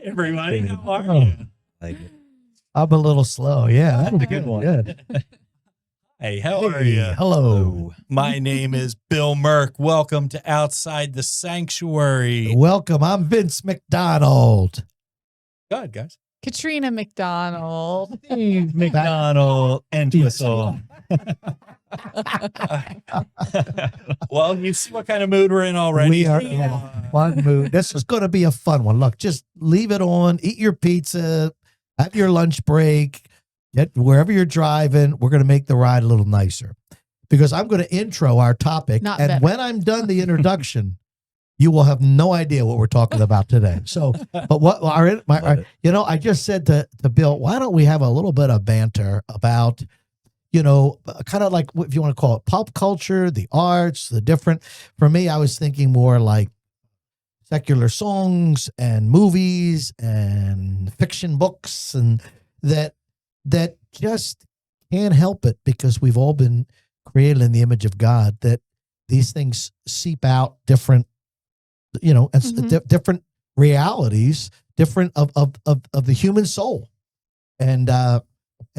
everybody. How are Oh. you? Like it. I'm a little slow. Yeah, that was a good one. Good. Hey, how are you? Hello. My name is Bill Merkh. Welcome to Outside the Sanctuary. Welcome. I'm Vince McDonald. Go ahead, guys. Katrina McDonald. Steve McDonald, Entwistle. Well, you see what kind of mood we're in already. We are in a fun mood. This is going to be a fun one. Look, just leave it on, eat your pizza, have your lunch break, get wherever you're driving. We're going to make the ride a little nicer because I'm going to intro our topic. Not and better. when I'm done the introduction, you will have no idea what we're talking about today. So, but what I just said to Bill, why don't we have a little bit of banter about, kind of like, if you want to call it pop culture, the arts, the different. For me, I was thinking more like secular songs and movies and fiction books, and that just can't help it because we've all been created in the image of God, that these things seep out different, different realities, different of the human soul. And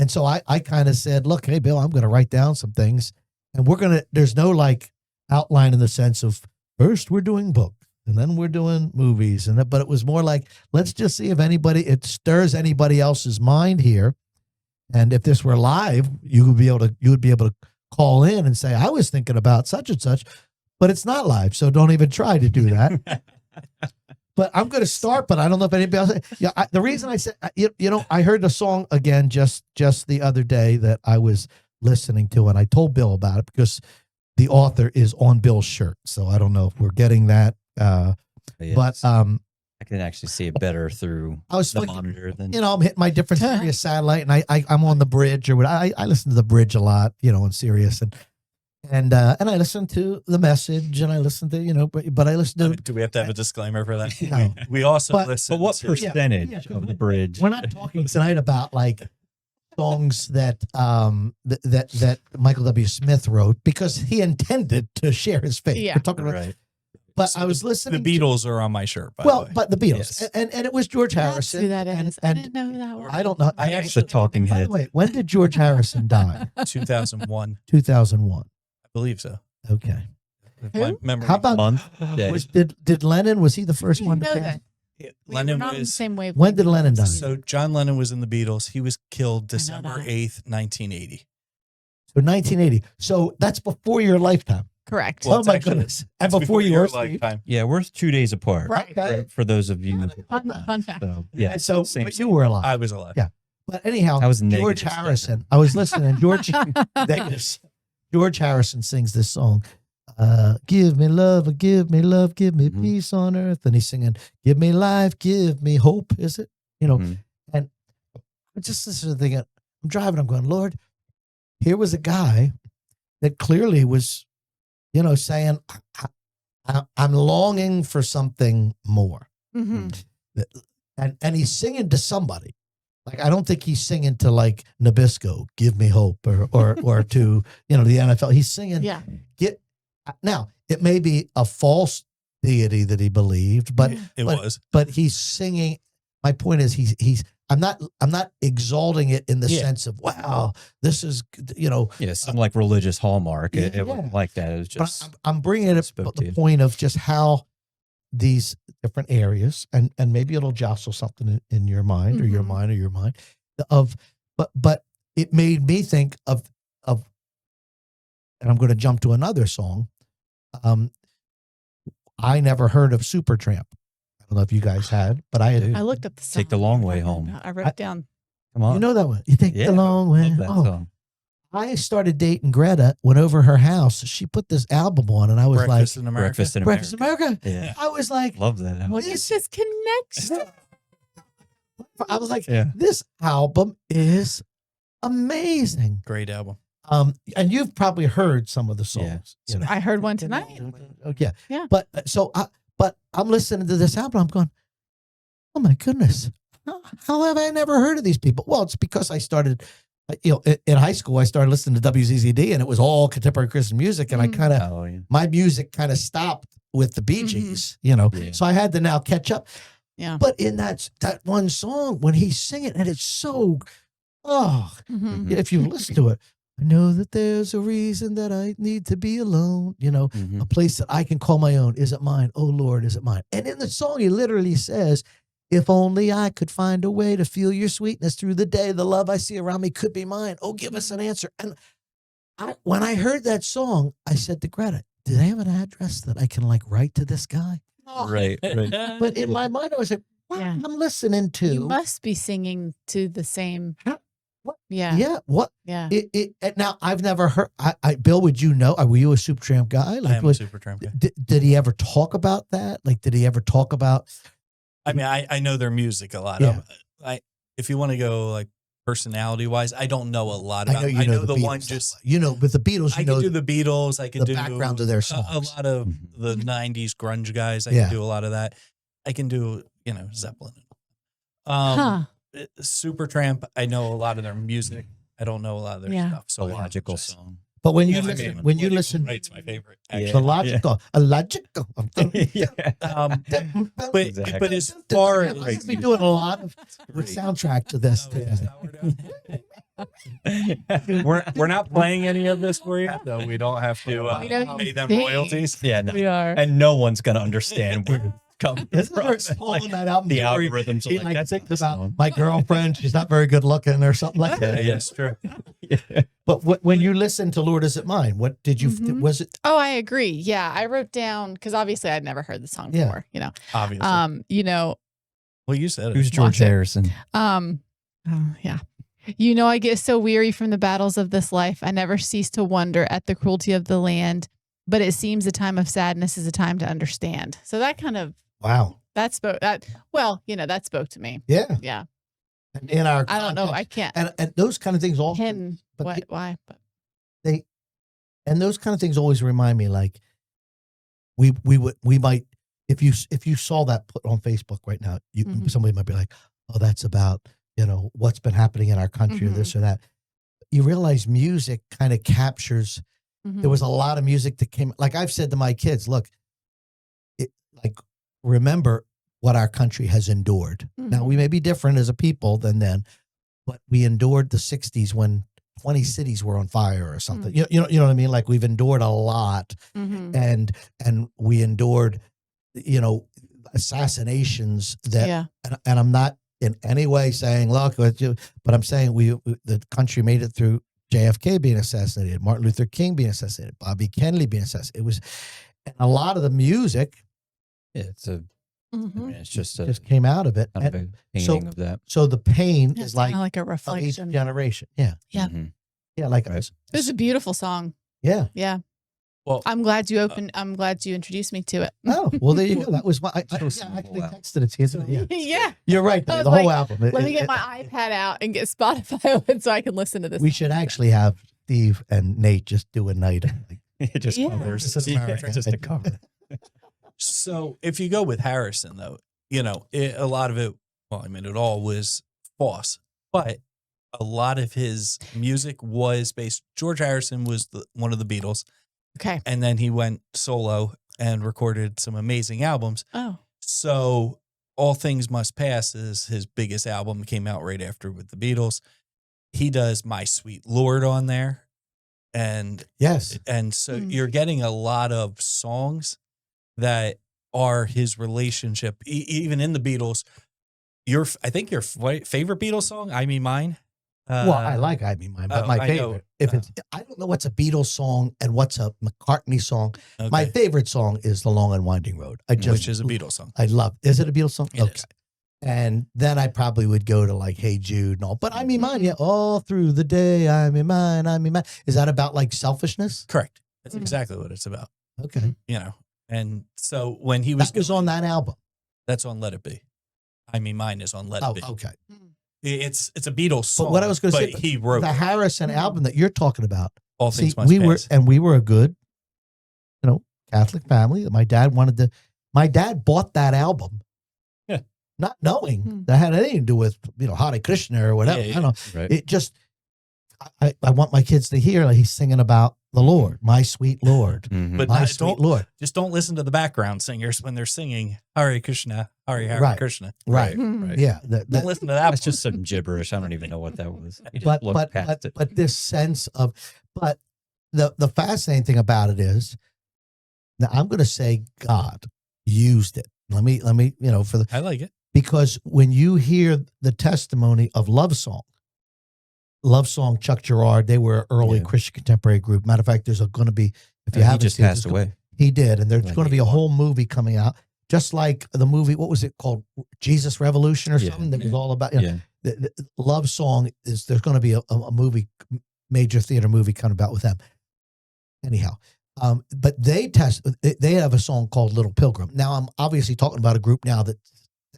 so I kind of said, look, hey, Bill, I'm going to write down some things, and there's no like outline in the sense of first we're doing books and then we're doing movies. But it was more like, let's just see if it stirs anybody else's mind here. And if this were live, you would be able to call in and say, I was thinking about such and such, but it's not live. So don't even try to do that. But I'm going to start, but I don't know if anybody else. Yeah. The reason I said, I heard the song again, just the other day that I was listening to, and I told Bill about it because the author is on Bill's shirt. So I don't know if we're getting that. Yes. But I can actually see it better through the monitor than I'm hitting my different Sirius satellite, and I'm on the bridge or what. I listen to the bridge a lot, on Sirius, and I listen to the message, and I listen to but I listen to. Do we have to have a disclaimer for that? No. We also listen. But what to, percentage of the bridge? We're not talking tonight about like songs that that Michael W. Smith wrote because he intended to share his faith. Yeah. We're talking about, Right. but I was listening. The Beatles are on my shirt. By the way. But the Beatles, Yes. and it was George That's Harrison. who that is. I And didn't know who that was. I don't know. I The actually talking By head. the way, when did George Harrison die? 2001, 2001. I believe so. Okay. If my Who? memory. How about Month, day. did Lennon? Was he the first You one know to pass? that. Lennon We're not on the was. same wavelength. When did Lennon die? So John Lennon was in the Beatles. He was killed I know December that. 8th, 1980. So 1980. So that's before your lifetime. Correct. Well, oh it's my actually- goodness! And It's before your yours, lifetime. Yeah, we're 2 days apart. Right. Okay. For those of you. Fun fact. So, yeah. So same. but you were alive. I was alive. Yeah. But anyhow, I was George negative. Harrison. I was listening. George Harrison sings this song. Give me love, give me Mhm. peace on earth. And he's singing, give me life, give me hope. Is it? Mhm. And I'm just listening to the thing. I'm driving. I'm going, Lord, here was a guy that clearly was, saying, I'm longing for something more. hmm And he's singing to somebody. Like, I don't think he's singing to like Nabisco, give me hope, or to, the NFL. He's singing, Yeah. now it may be a false deity that he believed, but It was. but he's singing. My point is I'm not exalting it in the Yeah. sense of, wow, this is, Yeah, some like religious hallmark. It Yeah. wasn't like that. It was but just. I'm bringing it up spoke the to you. point of just how these different areas, and maybe it'll jostle something in your mind or your Mhm. mind or your mind but it made me think of, and I'm going to jump to another song. I never heard of Supertramp. I don't know if you guys had, but I had. Dude. I looked up the song. Take the long way home. I wrote it down. Come on. You know that one. You take Yeah, the long way. Love that Oh, song. I started dating Greta. Went over her house. She put this album on, and I was Breakfast in America. Breakfast in America. Breakfast in America. Yeah. I was like, Love that. album. What It's just connection. I was like, Yeah. this album is amazing. Great album. And you've probably heard some of the songs. Yeah. I heard one tonight. Okay. Yeah. But but I'm listening to this album. I'm going, oh my goodness, how have I never heard of these people? Well, it's because I started, in high school, I started listening to WZZD, and it was all contemporary Christian music, and I kind of, Oh, yeah. my music kind of stopped with the Bee Gees, Yeah. So I had to now catch up. Yeah. But in that one song, when he's singing, and it's so, Mhm. if you listen to it, I know that there's a reason that I need to be alone. You know, Mhm. a place that I can call my own. Is it mine? Oh Lord, is it mine? And in the song, he literally says, if only I could find a way to feel your sweetness through the day, the love I see around me could be mine. Oh, give us an answer. And when I heard that song, I said to Greta, do they have an address that I can like write to this guy? Right. But in my mind, I was like, what Yeah. I'm listening to. You must be singing to the same. What? Yeah. Yeah. What? Yeah. Now, I've never heard. Bill, would you know? Were you a Supertramp guy? I am a Supertramp guy. Did he ever talk about that? Like, did he ever talk about? I mean, I know their music a lot. Yeah. If you want to go like personality wise, I don't know a lot I about. know you know the Beatles one that just. way. You know, with the Beatles, I can do the Beatles. I can the do background of their a songs. lot of Mhm. the '90s grunge guys. I Yeah. can do a lot of that. I can do Zeppelin. Huh. Supertramp. I know a lot of their music. I don't know a lot of their Yeah. stuff. A So logical just- song. But when you Yeah, I listen, mean, when you Political listen, Right's my favorite. Yeah. Actually. the logical, a logical. Yeah. But Exactly. but as far I as must be doing a lot of with soundtrack to this. Oh, yeah, today. now we're not playing any of this for you, so we don't have to We don't pay them sing. royalties. Yeah, no. We are. And no one's gonna understand where it's coming Isn't from. there a song on that album? the where he- algorithms he are like, that's thinks not the about song. my girlfriend. She's not very good looking, or something like Yeah, that. yes, true. Yeah. But when you listen to "Lord Is It Mine," what did you? Mhm. Was it? Oh, I agree. Yeah, I wrote down because obviously I'd never heard the song Yeah. before. Obviously. Well, You said it. Who's George Watch it. Harrison? Yeah. I get so weary from the battles of this life. I never cease to wonder at the cruelty of the land, but it seems a time of sadness is a time to understand. So that kind of Wow. that spoke to me. Yeah. Yeah. And in our, I don't know. I context- can't and those kind of things all pin but what it- why. But and those kind of things always remind me, like we might, if you saw that put on Facebook right now, Mhm. somebody might be like, oh, that's about what's been happening in our country, or Mhm. this or that. You realize music kind of captures. mhm. There was a lot of music that came. Like I've said to my kids, look, remember what our country has endured. Now Mhm. we may be different as a people than then, but we endured the '60s when 20 cities were on fire or something. Mm. You know what I mean? Like we've endured a lot, Mhm. and we endured, assassinations that. Yeah. And I'm not in any way saying, look, but I'm saying the country made it through JFK being assassinated, Martin Luther King being assassinated, Bobby Kennedy being assassinated. It was, and a lot of the music Yeah, it's a. I Mhm. mean, it's just a just came out of it. kind of And a painting of that. so the pain It's is like kinda like a of each reflection. generation. Yeah. Yeah. Mhm. Yeah. Like, Right. It was a beautiful song. yeah. Yeah. Well, I'm glad you introduced me to it. Oh, well, there you go. That was my, I Show yeah, some I actually whole album. texted it to you. So, yeah. Yeah. You're right. I was The whole like, album. Let me get my iPad out and get Spotify open so I can listen to this. We should actually have Steve and Nate just do a night. It just Yeah. covers. This is America. Just a cover. so if you go with Harrison, though, a lot of it, well, I mean, it all was false, but a lot of his music was based. George Harrison was one of the Beatles, Okay. and then he went solo and recorded some amazing albums. Oh. So All Things Must Pass is his biggest album. It came out right after with the Beatles. He does My Sweet Lord on there. And Yes. so Hmm. you're getting a lot of songs that are his relationship. Even in the Beatles, I think your favorite Beatles song, I Mean Mine. Well, I like I Mean Mine, but oh, my I know. favorite, if it's, I don't know what's a Beatles song and what's a McCartney song. Okay, My favorite song is The Long and Winding Road. which is a Beatles song. I love. Is it a Beatles song? It Okay. is. And then I probably would go to like Hey Jude and all. But I Mean Mine, Mm-hmm. yeah, all through the day, I Mean Mine, I Mean Mine. Is that about like selfishness? Correct. That's Mhm. exactly what it's about. Okay. And so when he was, That was on that album. that's on Let It Be. I Mean Mine is on Let It Oh, Be. okay. It's a Beatles song. But what I was going to say, but he wrote the Harrison album that you're talking about. All See, Things Must we Pass. were a good, Catholic family. My dad bought that album. Yeah. Not knowing Hmm. that had anything to do with, Hare Krishna or whatever. Yeah, I don't know. Right. It just, I want my kids to hear, like he's singing about the Lord, my sweet Lord, Mhm. But my not- sweet don't Lord. just don't listen to the background singers when they're singing Hare Krishna, Hare Right. Krishna. Right. Right. Yeah. Don't listen to that. That's just some gibberish. I don't even know what that was. You just but look but past but it. but this sense of but the fascinating thing about it is now I'm going to say God used it. Let me for the I like it. because when you hear the testimony of Love Song, Chuck Girard, they were an early Yeah. Christian contemporary group. Matter of fact, there's going to be, if you He haven't just seen it, passed away. he did, and there's Like going to be a 81. whole movie coming out, just like the movie. What was it called? Jesus Revolution or Yeah. something that was Yeah. all about. Yeah. The Love Song is there's going to be a movie, major theater movie coming about with them. Anyhow, but they have a song called Little Pilgrim. Now I'm obviously talking about a group now that's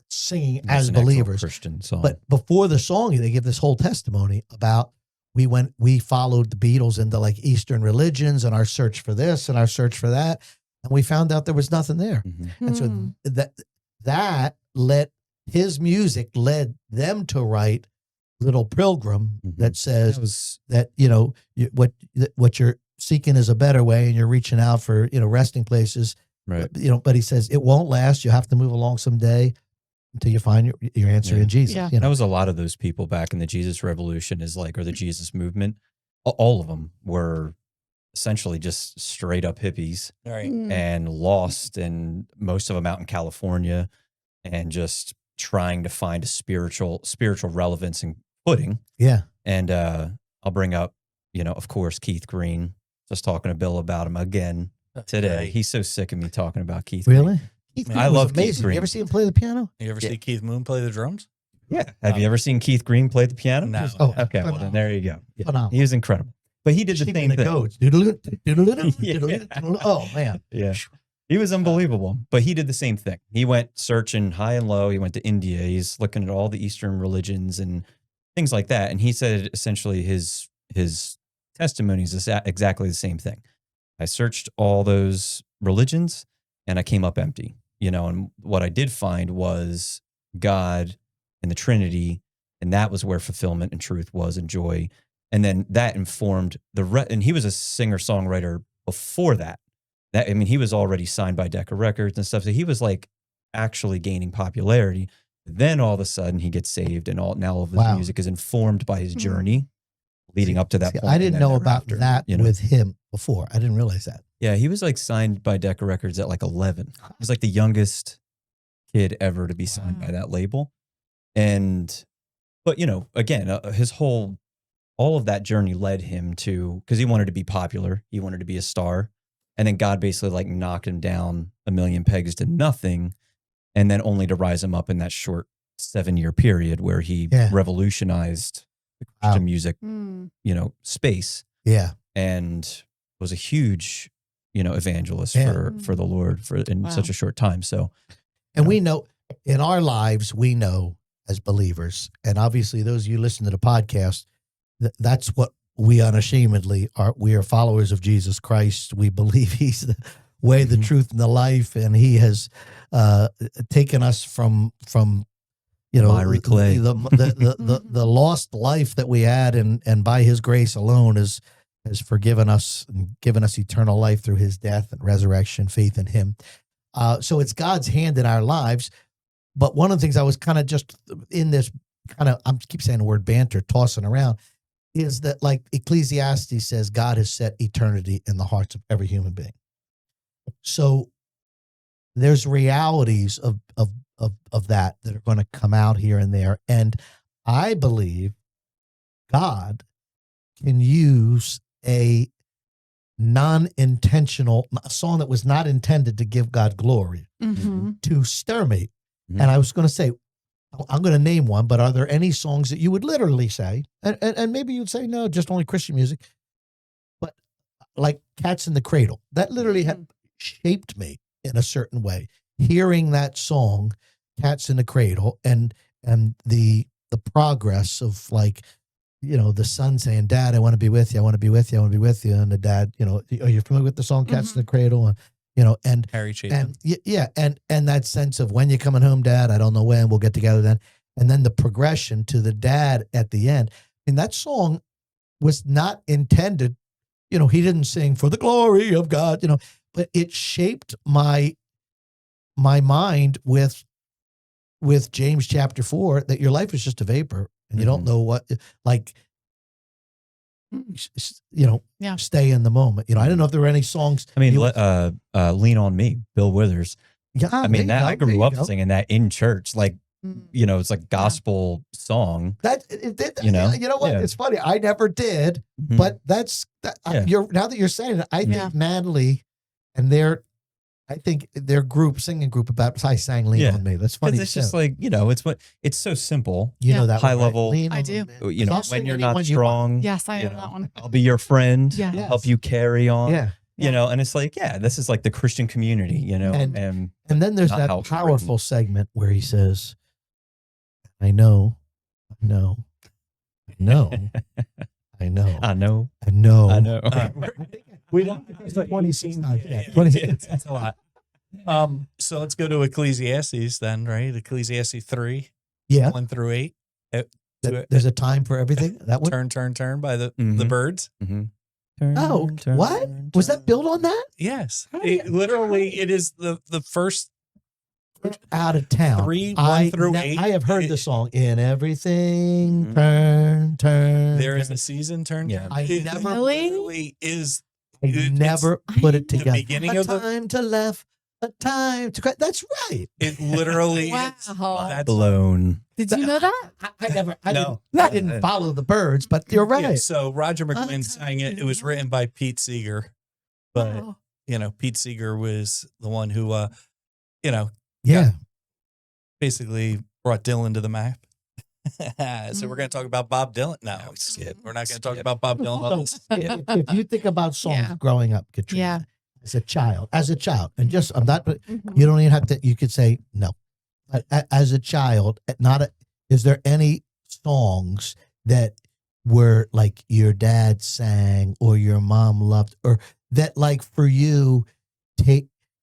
singing It's as an actual believers. Christian song. But before the song, they give this whole testimony about we followed the Beatles into like Eastern religions and our search for this and our search for that, and we found out there was nothing there. Mhm. And so that led his music led them to write Little Pilgrim Mhm. that says That was that what you're seeking is a better way, and you're reaching out for resting places. right. But he says it won't last. You have to move along someday until you find your answer Yeah. in Jesus. Yeah. That was a lot of those people back in the Jesus Revolution or the Jesus movement. All of them were essentially just straight up hippies All right. and lost, and most of them out in California, and just trying to find a spiritual relevance and footing. Yeah. And I'll bring up, of course, Keith Green. Just talking to Bill about him again today. Okay. He's so sick of me talking about Keith. Really? Keith Man, Green I was love Keith amazing. Green. You ever see him play the piano? You ever Yeah. see Keith Moon play the drums? Yeah. Have you ever seen Keith Green play the piano? No. Oh, Okay. Well, phenomenal. then there you go. Yeah. Phenomenal. He was incredible. But he did the Sheep same and the thing. goats. Doodle-doo, doodle-doo, Yeah. doodle-doo. Oh man. Yeah. He was unbelievable, but he did the same thing. He went searching high and low. He went to India. He's looking at all the Eastern religions and things like that. And he said essentially his testimony is exactly the same thing. I searched all those religions and I came up empty, and what I did find was God and the Trinity. And that was where fulfillment and truth was, and joy. And then that informed and he was a singer-songwriter before that. He was already signed by Decca Records and stuff. So he was like actually gaining popularity. Then all of a sudden he gets saved, and now all of his Wow. music is informed by his journey leading up to that See, point. I didn't and know then about thereafter, that you know? with him before. I didn't realize that. Yeah, he was like signed by Decca Records at like 11. He was like the youngest kid ever to be signed by that label. But again, all of that journey led him to, because he wanted to be popular, he wanted to be a star. And then God basically like knocked him down a million pegs to nothing, and then only to rise him up in that short 7-year period where he Yeah. revolutionized the Christian music, space, Yeah. and was a huge, evangelist Yeah. for the Lord in Wow. such a short time. So, And we know in our lives, we know as believers, and obviously those of you listen to the podcast, that's what we unashamedly are. We are followers of Jesus Christ. We believe he's the way, the Mhm. truth, and the life. And he has taken us from Miry clay. the lost life that we had, and by his grace alone has forgiven us and given us eternal life through his death and resurrection, faith in him. So it's God's hand in our lives. But one of the things I was kind of just in this I keep saying the word banter, tossing around, is that like Ecclesiastes says, God has set eternity in the hearts of every human being. So there's realities of that are going to come out here and there. And I believe God can use a song that was not intended to give God glory to stir me. Mhm. And I was going to say, I'm going to name one, but are there any songs that you would literally say, and maybe you'd say, no, just only Christian music, but like Cats in the Cradle, that literally had shaped me in a certain way. Hearing that song, Cats in the Cradle, and the progress of like, the son saying, Dad, I want to be with you. I want to be with you. I want to be with you. And the dad, are you familiar with the song Cats in the Cradle? And Harry Chapin. and that sense of when you're coming home, Dad, I don't know when, we'll get together then. And then the progression to the dad at the end. And that song was not intended he didn't sing for the glory of God, but it shaped my mind with James chapter 4, that your life is just a vapor and you don't know what, like, Yeah. stay in the moment. I didn't know if there were any songs. I mean, Lean on Me, Bill Withers. Yeah, I mean, there you I go, grew there up you go. singing that in church. Like, Mm. it's like gospel song. You know what? Yeah. It's funny. I never did, Mhm. but Yeah. now that you're saying it, I Yeah. think Natalie and their singing group about I sang Lean Yeah. on Me. That's funny. Because it's just like, it's so simple. you know Yeah. that High one, right? level. Lean I on do. Me. When I'll sing you're any not one you want. strong. Yes, I you know know, that one. I'll be your friend. Yeah. Yes. Help you carry on. Yeah. And it's like, this is like the Christian community, And- and And then there's Not that how it's powerful segment where he says, I know. I know. I know. We don't. It's like 26 times. Yeah, Yeah, 26. it's a lot. So let's go to Ecclesiastes then, right? Ecclesiastes 3, Yeah. 1 through 8. There's a time for everything. That one. Turn by the Mhm. birds. Oh, what? Was that built on that? Yes. How do you- It is the first Out of town. 3, 1 through 8. I have heard the song In Everything. Mhm. Turn. There is turn. a season turn. Yeah. I It never- literally is I it's never put it the together. beginning a of the. time to laugh, a time to cry. That's right. It literally. Wow. That's Blown. Did you know that? I didn't follow the birds, but you're right. Yeah, so Roger McGuinn sang it. It was written by Pete Seeger, but Wow. Pete Seeger was the one who, Yeah. basically brought Dylan to the map. So we're going to talk about Bob Dylan. No, skip. We're not going to talk about Bob Dylan. So if you think about songs Yeah. growing up, Katrina, Yeah. as a child, and just I'm not. Mhm. You don't even have to. You could say no, but as a child, is there any songs that were like your dad sang or your mom loved, or that like for you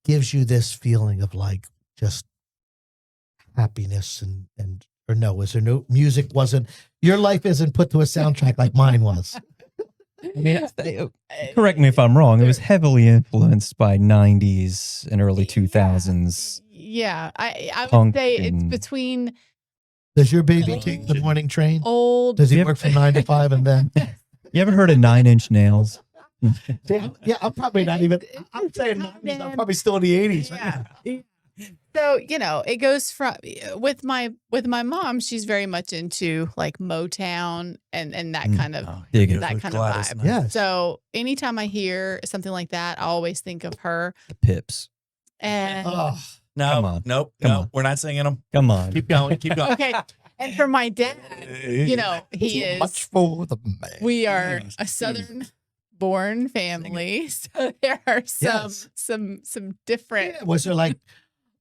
gives you this feeling of like just happiness and or no? Is there no music? Wasn't your life isn't put to a soundtrack like mine was? I mean, correct me if I'm wrong. It was heavily influenced by 90s and early 2000s. Yeah. I would Punk say it's and- between Does your baby take the morning train? old. Does he Yep. work from 9 to 5 and then? You ever heard of 9 Inch Nails? Yeah, I'm probably not even. I'm saying 90s. I'm probably still in the 80s. Yeah. So, it goes from with my mom, she's very much into like Motown and that kind of Dig it. that kind of Gladys vibe. Knight. Yeah. So anytime I hear something like that, I always think of her. The Pips. And Oh, No, Come on. nope, Come no, on. we're not singing them. Come on. Keep going, keep going. okay. And for my dad, he is. much for the man. We are a Southern born family, so there are Yes. some different Yeah, was there like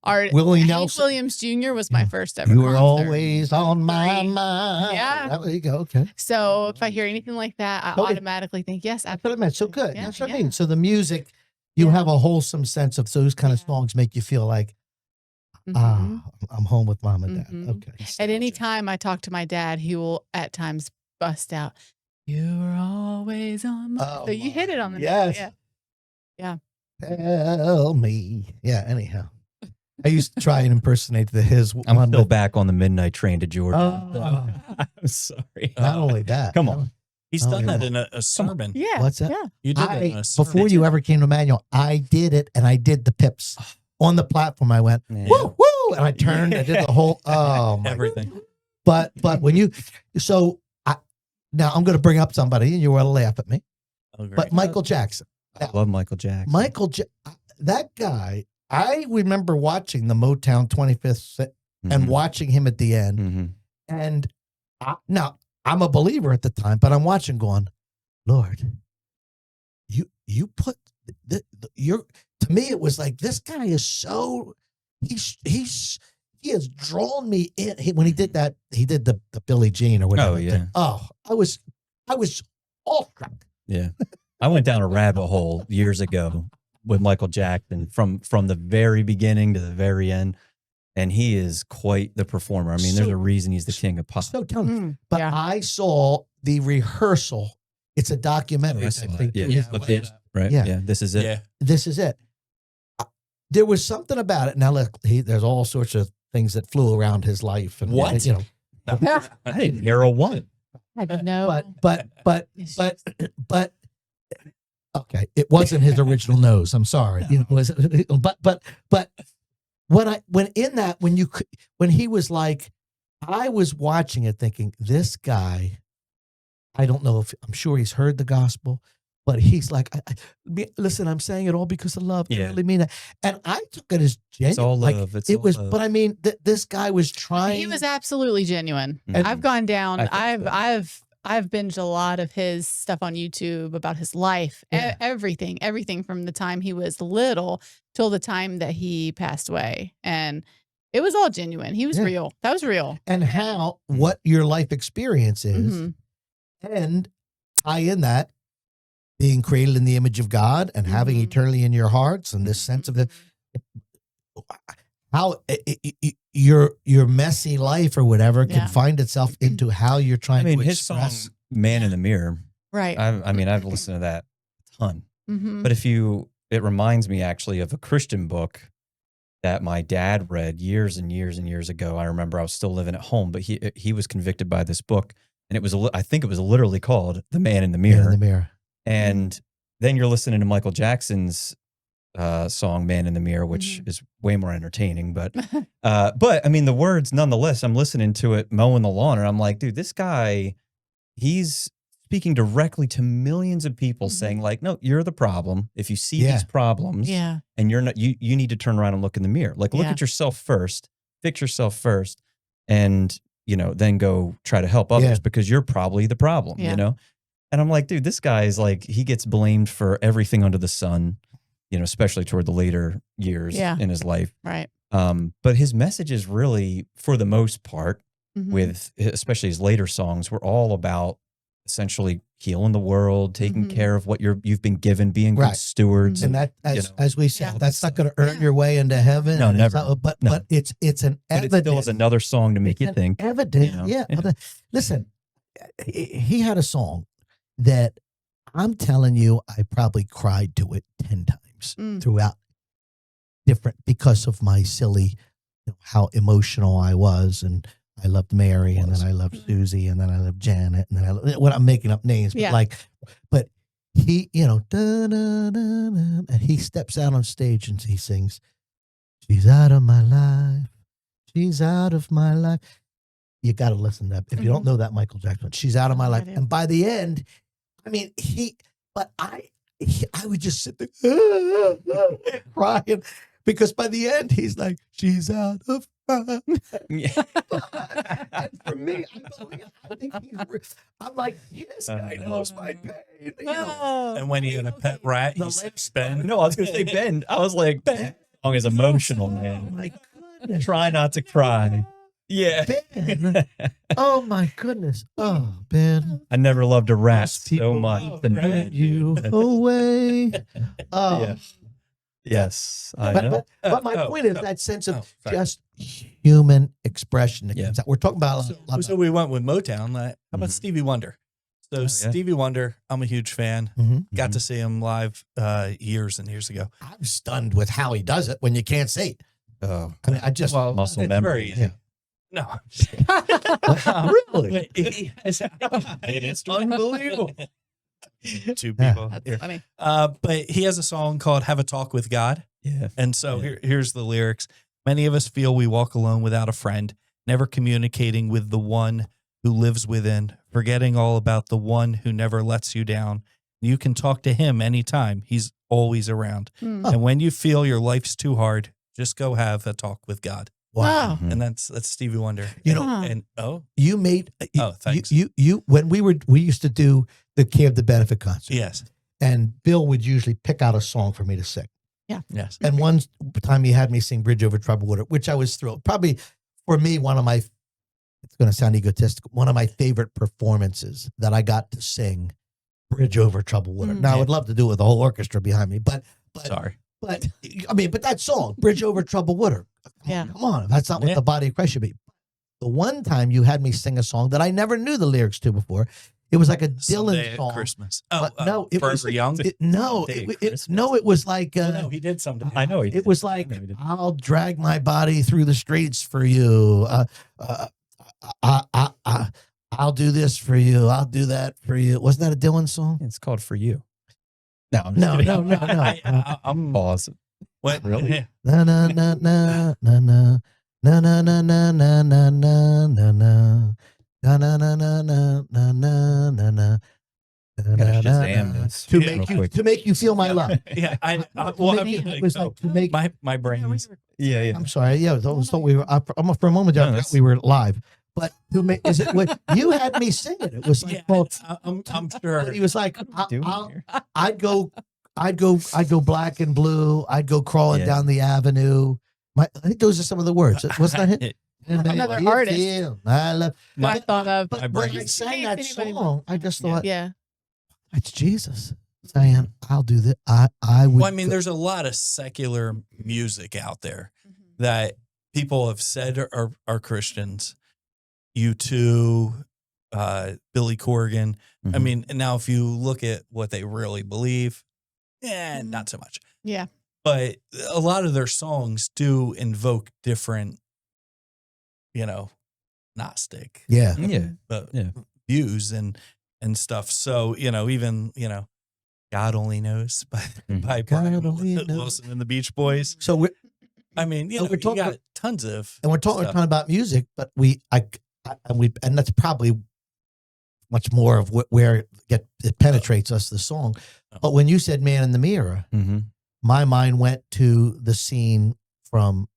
art. Willie Hank Nelson? Williams Jr. was my Yeah. first ever. You were concert. always on my mind. Yeah. There you go. Okay. So if I hear anything like that, I Okay. automatically think yes. That's what I meant. So good. Yeah, That's what I yeah. mean. So the music, you Yeah. have a wholesome sense of those kind of Yeah. songs make you feel like, Mhm. I'm home with mom and dad. Mhm. Okay. At any time I talk to my dad, he will at times bust out, "You were always on my." Oh So you hit my- it on the yes. nail. Yeah. Tell me. Yeah. Anyhow, I used to try and impersonate his. I'm one still with- back on the midnight train to Georgia. Oh. I'm sorry. Not only that. Come on. He's Oh, done yeah. that in a sermon. Yeah. What's that? Yeah. You did that in a sermon. Before you ever came to Manual, I did it and I did the pips on the platform. I went, Yeah. woo, woo, and I turned, I did the whole, oh my. Everything. But when you, now I'm going to bring up somebody and you want to laugh at me, Oh, great. but Michael Jackson. I love Michael Jackson. That guy, I remember watching the Motown 25th and watching him at the end. Mhm. And now I'm a believer at the time, but I'm watching going, Lord, you put to me, it was like, this guy is so, he has drawn me in. When he did that, he did the Billie Jean or whatever. Oh, yeah. thing. Oh, I was awestruck. Yeah. I went down a rabbit hole years ago with Michael Jackson from the very beginning to the very end. And he is quite the performer. I mean, there's So- a reason he's the king of pop. So talented. Mm, But yeah. I saw the rehearsal It's a documentary. I saw type that. thing. Yeah. Yeah, Look, well, right. Yeah. Yeah. This is it. Yeah. This is it. There was something about it. Now look, there's all sorts of things that flew around his life, and What? you know. I didn't hear a one. I know. But okay, it wasn't his original nose. I'm sorry. You know, but when he was like, I was watching it thinking, this guy, I don't know if I'm sure he's heard the gospel, but he's like, listen, I'm saying it all because of love. I Yeah. really mean that. And I took it as genuine. It's all Like, love. It's it all was, love. but I mean, this guy was trying. He was absolutely genuine. Mhm. I've gone down. I think so. I've binged a lot of his stuff on YouTube about his life, Yeah. everything from the time he was little till the time that he passed away, and it was all genuine. He was Yeah. real. That was real. and what your life experience is, Mhm. and tie in that being created in the image of God and having Mhm. eternally in your hearts and this sense of the how your messy life or whatever Yeah. can find itself into how you're I trying mean, to his song express. "Man in the Mirror." Right. I mean, I've listened to that a ton. Mhm. But it reminds me actually of a Christian book that my dad read years and years and years ago. I remember I was still living at home, but he was convicted by this book, and it was I think it was literally called "The Man in the Man Mirror." in the mirror. And then you're listening to Michael Jackson's song "Man in the Mirror," which Mhm. is way more entertaining. But I mean, the words, nonetheless, I'm listening to it mowing the lawn, and I'm like, dude, this guy, he's speaking directly to millions of people, Mhm. saying like, no, you're the problem. If you see Yeah. these problems, Yeah. and you're not, you need to turn around and look in the mirror. Like, look Yeah. at yourself first, fix yourself first, and then go try to help others Yeah. because you're probably the problem. Yeah. And I'm like, dude, this guy is like, he gets blamed for everything under the sun, especially toward the later years Yeah. in his life. Right. But his message is really, for the most part, Mhm. with especially his later songs, were all about essentially healing the world, taking Mhm. care of what you've been given, being Right. good stewards. And And, that, as we said, Yeah. that's not going to earn Yeah. your way into heaven. No, and it's never. not- but No. but it's an but it evidence. still is another song to make you An think. evidence. Yeah. Listen, he had a song that I'm telling you, I probably cried to it 10 times Mm. throughout different because of my silly, how emotional I was. And I loved Mary, and then I loved Susie, and then I loved Janet, and then I'm making up names, Yeah. but he, and he steps out on stage and he sings, "She's out of my life. She's out of my life." You got to listen to that. If you don't know that Michael Jackson, "She's out of my I life." do. And by the end, I mean, I would just sit there crying because by the end, he's like, "She's out of my." Yeah. And for me, I think I'm like, this guy knows my pain. Oh. And when he had a pet rat, The he said, lips- Ben. No, I was going to say Ben. I was like, Ben. Song is emotional, Oh man. my goodness. Try not to cry. Yeah. Ben. Oh my goodness. Oh, Ben. I never loved a rat so People much. put you away. Oh. Yeah. Yes, I know. But my point is that sense of sorry. just human expression. That Yeah. comes out. We're talking about a lot So we went with Motown. How about Mhm. Stevie Wonder? So yeah. Stevie Wonder, I'm a huge fan. Mhm. Got to see him live years and years ago. I'm stunned with how he does it when you can't see. Oh, I mean, I just muscle it's memory. very easy. Yeah. No, really. it's unbelievable. Two Yeah. people. That's here. funny. But he has a song called "Have a Talk with God," Yeah. and so Yeah. here's the lyrics. Many of us feel we walk alone without a friend, never communicating with the one who lives within, forgetting all about the one who never lets you down. You can talk to him anytime. He's always around. Mm. And when you feel your life's too hard, just go have a talk with God. Wow. Mhm. And that's Stevie Wonder. You know, Huh. and You made Oh, thanks. You when we used to do the Camp the Benefit concert, yes, and Bill would usually pick out a song for me to sing. yes. And one time he had me sing "Bridge Over Troubled Water," which I was thrilled. Probably for me, it's going to sound egotistical, one of my favorite performances that I got to sing "Bridge Over Troubled Water." Mm. Now I would love to do it with the whole orchestra behind me, but Sorry. But I mean, but that song, "Bridge Over Troubled Water," Yeah. come on, that's not what Yeah. the body of Christ should be. The one time you had me sing a song that I never knew the lyrics to before, It was like a Someday Dylan at song. Christmas. But no, it was Forever Young. no, Someday at it Christmas. was like No, he did someday. I know he did. it was I like know he did. I'll drag my body through the streets for you. I'll do this for you. I'll do that for you. Wasn't that a Dylan song? It's called For You. No, I'm just No, kidding. no, no, no. I'm Pause. what, Really? Na na na na na na na na na na na na na na na. Na na na na na na na na na. Gotta Shazam this To real make you quick. to make you feel my love. Yeah, Well, it was like to make. my brain is Yeah, yeah. I'm sorry. Yeah, thought we were. For a moment there, I No, thought that's- we were live. But to make is it what you had me sing it? It was like, yeah, well, I'm sure. he was like, Doing here? I'd go black and blue. I'd go crawling Yeah. down the avenue. I think those are some of the words. Wasn't that it? Another You artist. feel I love. I thought of. But My when brain- I sang In that case anybody song, I just thought Yeah. it's Jesus saying, "I'll do that." I would. Well, I mean, there's a lot of secular music out there that people have said are Christians. U2, Billy Corgan. I Mhm. mean, and now if you look at what they really believe, not so much. Yeah. But a lot of their songs do invoke different, Gnostic yeah. Yeah. Yeah. views and stuff. So, even, God only knows by God Brian only knows. Wilson and the Beach Boys. So we're I mean, we're you talking- got tons of and we're talking stuff. about music, but and that's probably much more of where it penetrates us, the song. But when you said "Man in the Mirror," Mm-hmm. my mind went to the scene from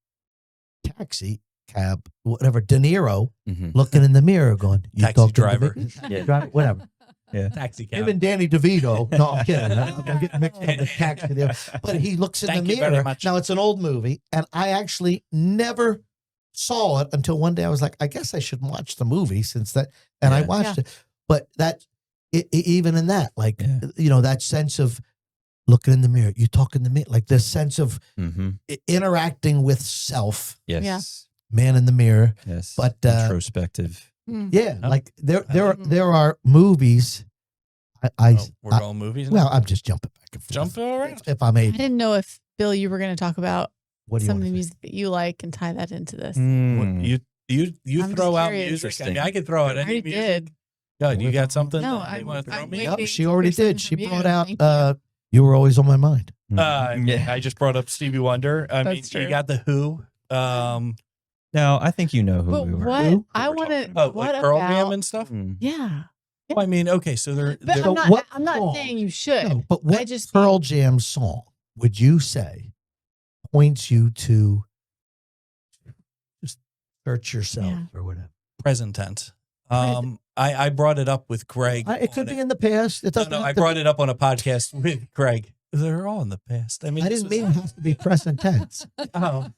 Taxi Cab, whatever. De Niro Mm-hmm. looking in the mirror, going, "You Taxi talking to driver. me?" Yeah. Driver, whatever. Yeah. Taxi cab. Even Danny DeVito. No, I'm kidding. I'm getting mixed up with Taxi there. But he looks in Thank the you very mirror. much. Now it's an old movie, and I actually never saw it until one day I was like, I guess I should watch the movie since that, and I Yeah. watched it. But even in that, like Yeah. that sense of looking in the mirror, you talk in the mirror, like this sense of Mm-hmm. interacting with self, Yes. man in the mirror. Yes. But, introspective. Yeah, Oh. like there Mhm. are movies. We're going movies now. Well, I'm just jumping back and forth. Jump around. If I'm I able. didn't know if, Bill, you were going to talk about What do you some of want the to say? music that you like and tie that into this. Mm. You I'm throw just out curious. music. I mean, I could throw out I any already music. did. God, you got something? No, that you want to throw I'm me? waiting. Yep, to she already hear did. something She from you. brought out Thank you. You Were Always on My Mind. Yeah. I just brought up Stevie Wonder. I mean, That's true. you got the Who. No, I think you know who But we were. what Who? I we're want talking to, about, what like Pearl Jam about? and stuff. Mm. Yeah. Well, I mean, okay, so they're But So I'm what not song? saying you should. No, but what just Pearl Jam song would you say points you to just search yourself Yeah. or whatever? present tense. I brought it up with Greg. It could on be in the past. It doesn't No, have I to brought be- it up on a podcast with Greg. They're all in the past. I mean, I this didn't was- mean it has to be present tense. Oh,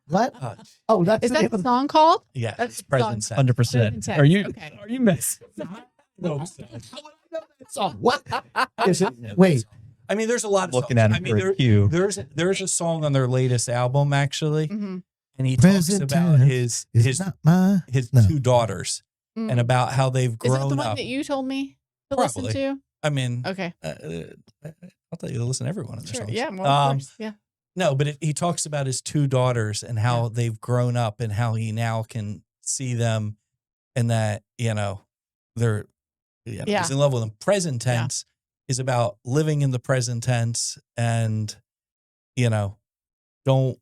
What? oh, Oh, that's Is the that name the of song called? yeah, That's it's present tense. 100%. Present Are you? tense. Okay. Are you messing? No, How would I know that song? What is it? Wait, I mean, there's a lot of Looking songs. at I him mean, for a cue. there's a song on their latest album actually, Mm-hmm. and he talks Present about tense his it's not my. his No. two daughters and about how they've Is that the grown one up. that you told me to Probably. listen to? I mean, Okay. I'll tell you to listen to every one of their Sure. songs. Yeah. Well, of course. Yeah. No, but he talks about his two daughters and how they've grown up and how he now can see them and that, they're Yeah. he's in love with them. Present tense is about living in the present tense and, don't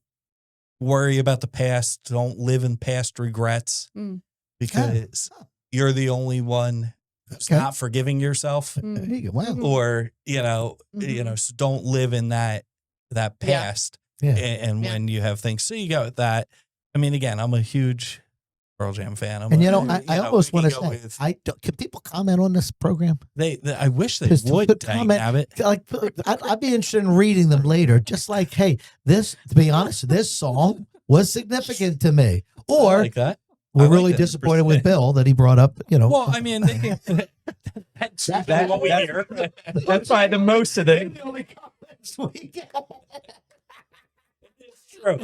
worry about the past. Don't live in past regrets Mm. because you're the only one who's Okay. not forgiving yourself There you go. Wow. or, Mhm. so don't live in that past. Yeah. And Yeah. when you have things, so you got that. I mean, again, I'm a huge Pearl Jam fan. And I almost want to say, with, can people comment on this program? I wish they Just would put dang comment- nabbit. Like, I'd be interested in reading them later. Just like, hey, to be honest, this song was significant to me. Or like that. we're I like really that. disappointed with Bill that he brought up, Well, I mean, that's what we hear. That's probably the most of it. True.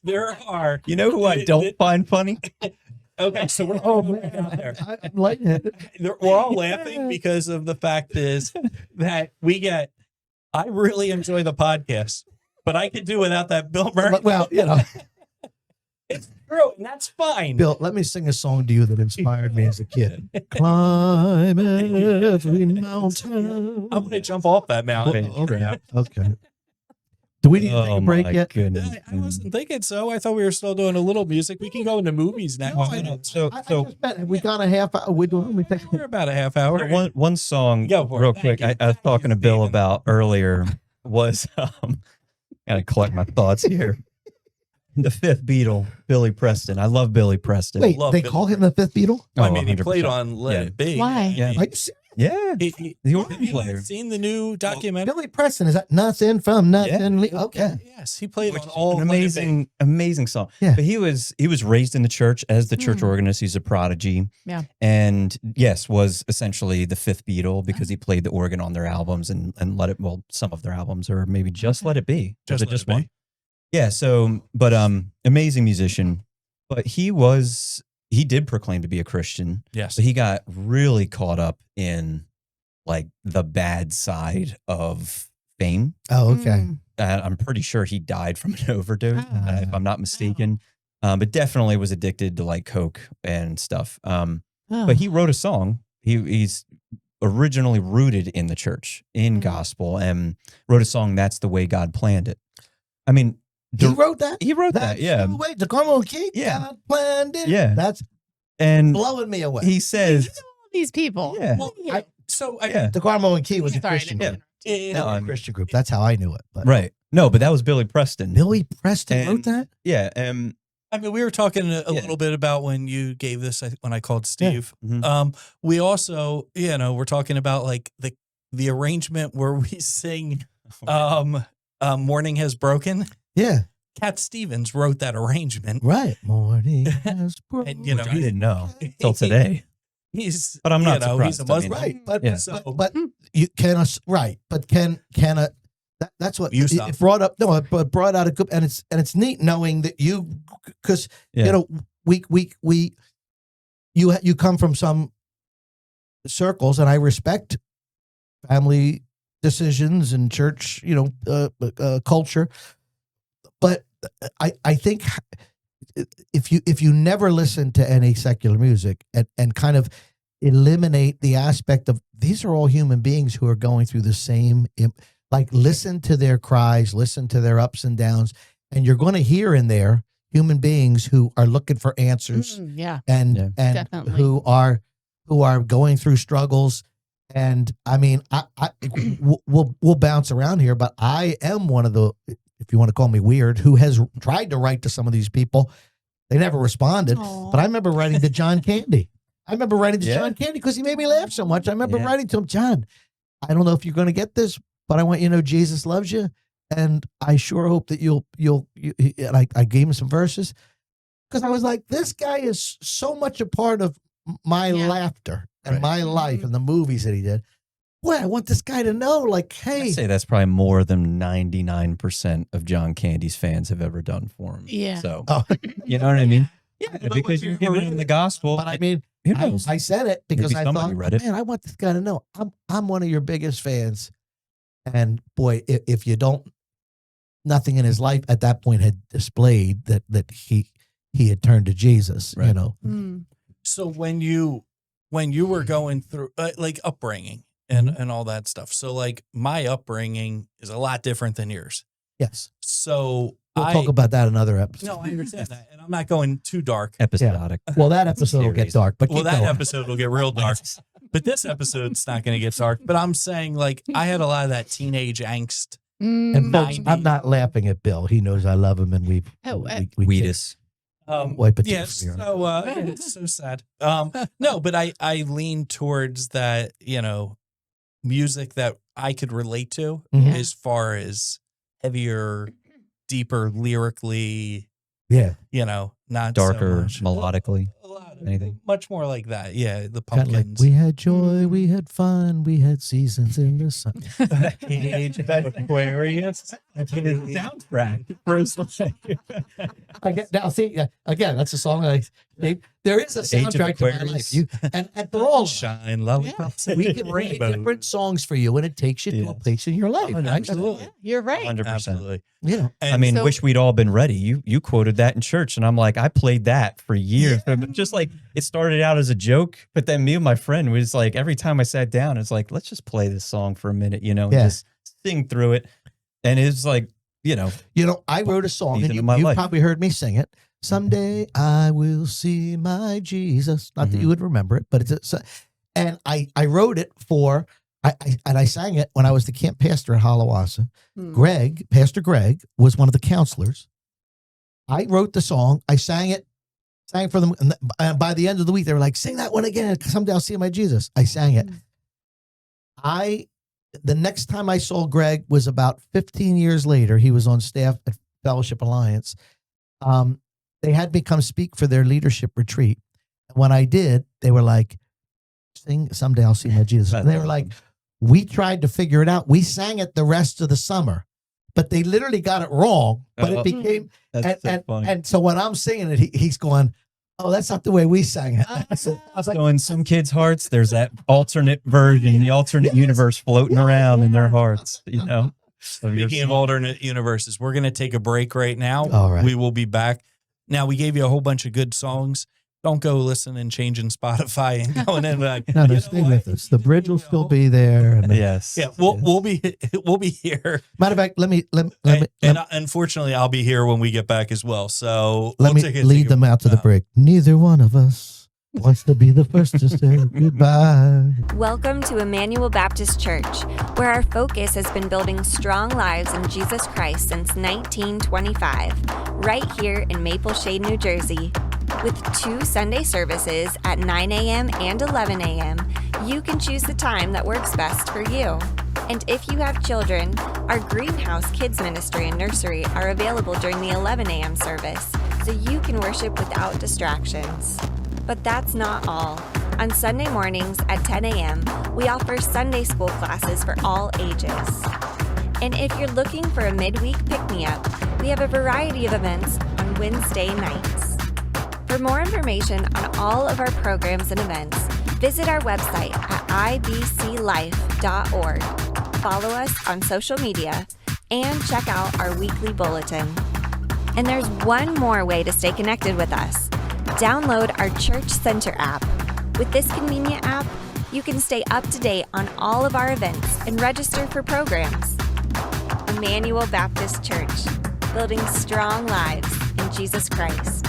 There are. You know who I don't find funny? Okay, so we're Oh all man, out there. I'm lightheaded. We're all laughing because of the fact is that I really enjoy the podcast, but I could do without that Bill Merkh. Well, It's true, and that's fine. Bill, let me sing a song to you that inspired me as a kid. Climb every mountain. I'm going to jump off that mountain. Okay. Do we need to take Oh a break my yet? goodness. I wasn't thinking so. I thought we were still doing a little music. We can go into movies now. No, I know. I just meant, have we got a half hour? We're about a half hour. One song, Go for it. real Thank quick. you. I was talking to Bill Steven. about earlier was gotta collect my thoughts here. The fifth Beatle, Billy Preston. I love Billy Preston. Wait, love they Billy call him the fifth Beatle? I mean, he 100%. played on Let Yeah. It Be. Why? Yeah. Are you serious? Yeah, the organ Have you player. seen the new documentary? Billy Preston, is that nothing from nothing? Okay. Yes, he played Which on is all an Let It Be. amazing song. Yeah. But he was raised in the church as the church organist. He's a prodigy. Yeah. And yes, was essentially the fifth Beatle because he played the organ on their albums and some of their albums, or maybe just Let It Be. Was it Let just It Be. one? Yeah. So, but amazing musician. But he did proclaim to be a Christian, Yes. but he got really caught up in like the bad side of fame. Oh, okay. Mm. I'm pretty sure he died from an overdose, Oh. if I'm not mistaken. But definitely was addicted to like coke and stuff. Oh. But he wrote a song. He's originally rooted in the church, in Mm. gospel, and wrote a song. That's the way God planned it. I mean, He wrote that? he wrote that. That's Yeah, the way the Carmel King Yeah. God planned it. Yeah. That's and blowing me away. he says, These people. Yeah. Well, I yeah, the Carmel and Key was a Sorry, I Christian didn't group. it- No, I'm- Christian group. That's how I knew it. But right. No, but that was Billy Preston. Billy Preston And- wrote that? Yeah. I mean, we were talking a Yeah. little bit about when you gave this when I called Steve. Mhm. We also, we're talking about like the arrangement where we sing "Morning Has Broken." Yeah. Cat Stevens wrote that arrangement. Right. Morning has broken. And, you know, Which I didn't know till today. He's, But I'm not He's a surprised. I mean, Muslim. Right. But, Yeah. but you can us right. But can that's what You it stop. brought up. No, but brought out a good, and it's neat knowing that because Yeah. you know you come from some circles, and I respect family decisions and church culture, but I think if you never listen to any secular music and kind of eliminate the aspect of these are all human beings who are going through the same, like listen to their cries, listen to their ups and downs, and you're going to hear in there human beings who are looking for answers Yeah. and Yeah. and Definitely. who are going through struggles. And I mean, we'll bounce around here, but I am one of the, if you want to call me weird, who has tried to write to some of these people. They never responded, Aw. but I remember writing to John Candy. Yeah. John Candy because he made me laugh so much. I remember Yeah. writing to him, John, I don't know if you're going to get this, but I want you to know Jesus loves you, and I sure hope that you'll. And I gave him some verses because I was like, this guy is so much a part of my Yeah. laughter and Right. my life and the movies that he did. Boy, I want this guy to know, like, hey, I'd say that's probably more than 99% of John Candy's fans have ever done for him. Yeah. So, Oh. you know what I mean? Yeah, Because you're giving him the gospel. but I mean, who I, knows? I said it because Maybe I somebody thought, read it. man, I want this guy to know I'm one of your biggest fans. And boy, if you don't, nothing in his life at that point had displayed that he had turned to Jesus. You Right. know, Mm. So when you were going through like upbringing and all that stuff, so like my upbringing is a lot different than yours. yes, So we'll talk about that another episode. no, I understand that, and I'm not going too dark. Episodic. Well, that episode will get Series. dark, but Well, keep that going. episode will get real dark, but this episode's not going to get dark. But I'm saying like I had a lot of that teenage angst. And Mm. folks, 90s. I'm not laughing at Bill. He knows I love him, and we Weedus. wipe a tear Yes, from your eye. so it's so sad. No, but I lean towards that, music that I could relate to Mhm. as far as heavier, deeper lyrically, Yeah, not Darker, so much. melodically. A lot anything? much more like that. Yeah, the kind of like pumpkins. we had joy, we had fun, we had seasons in the sun. Teenage Aquarius. Soundtrack. I get now. See, again, that's a song. There is a Age of soundtrack to my Aquarius. life. And they're all Shine, lollipops. we can write different songs for you, and it takes you to a Yes. place in your life. right? Absolutely. Yeah, you're right. 100%. Absolutely. You know, I mean, So- wish we'd all been ready. You quoted that in church, and I'm like, I played that for years. Just like it started out as a joke, but then me and my friend was like, every time I sat down, it's like, let's just play this song for a minute, and Yeah. just sing through it. And it's like, I wrote a song, Season and of my you life. probably heard me sing it. Someday I will see my Jesus. Not that you would remember it, but and I wrote it for I sang it when I was the camp pastor at Halawasa. Pastor Greg was one of the counselors. I wrote the song. I sang for them, and by the end of the week, they were like, "Sing that one again. Someday I'll see my Jesus." I sang it. The next time I saw Greg was about 15 years later. He was on staff at Fellowship Alliance. They had me come speak for their leadership retreat. And when I did, they were like, "Sing Someday I'll See My Jesus." And they were like, we tried to figure it out. We sang it the rest of the summer, but they literally got it wrong. But it became, That's so funny. and so when I'm singing it, he's going, "Oh, that's not the way we sang it." I was like, So in some kids' hearts, there's that alternate version, the alternate universe floating around in their hearts, of your Speaking of alternate universes, we're going to take a break right now. All right. We will be back. Now, we gave you a whole bunch of good songs. Don't go listening and changing Spotify and going in like, no, stay with us. The bridge will still be there. And Yes. Yeah, we'll be here. matter of fact, let me And unfortunately, I'll be here when we get back as well. So let we'll me take lead them out to the break. Neither one of us wants to be the first to say goodbye. Welcome to Emmanuel Baptist Church, where our focus has been building strong lives in Jesus Christ since 1925, right here in Maple Shade, New Jersey. With 2 Sunday services at 9 a.m. and 11 a.m., you can choose the time that works best for you. And if you have children, our Greenhouse Kids Ministry and Nursery are available during the 11 a.m. service, so you can worship without distractions. But that's not all. On Sunday mornings at 10 a.m., we offer Sunday school classes for all ages. And if you're looking for a midweek pick-me-up, we have a variety of events on Wednesday nights. For more information on all of our programs and events, visit our website at ibclife.org. Follow us on social media and check out our weekly bulletin. And there's one more way to stay connected with us. Download our Church Center app. With this convenient app, you can stay up to date on all of our events and register for programs. Emmanuel Baptist Church, building strong lives in Jesus Christ.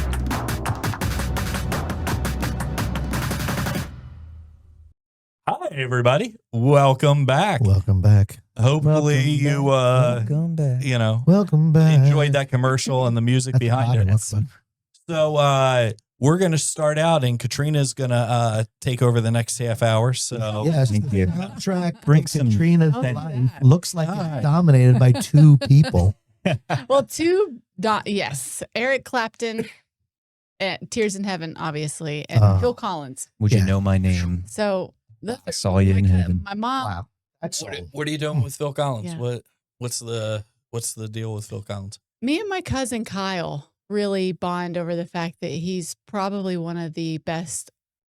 Hi, everybody. Welcome back. Welcome back. Hopefully you Welcome back. Welcome back. enjoyed that commercial and the music That's behind odd. it. So we're going to start out, and Katrina's going to take over the next half hour. So Yes, Thank you. Track Bring some- Katrina's Don't do life that. looks like All right. it's dominated by 2 people. Well, yes, Eric Clapton, and Tears in Heaven, obviously, and Oh. Phil Collins. Would Yeah. you know my name? So I saw you in heaven. My mom. Wow. That's what are you doing with Phil Collins? Yeah. What's the deal with Phil Collins? Me and my cousin Kyle really bond over the fact that he's probably one of the best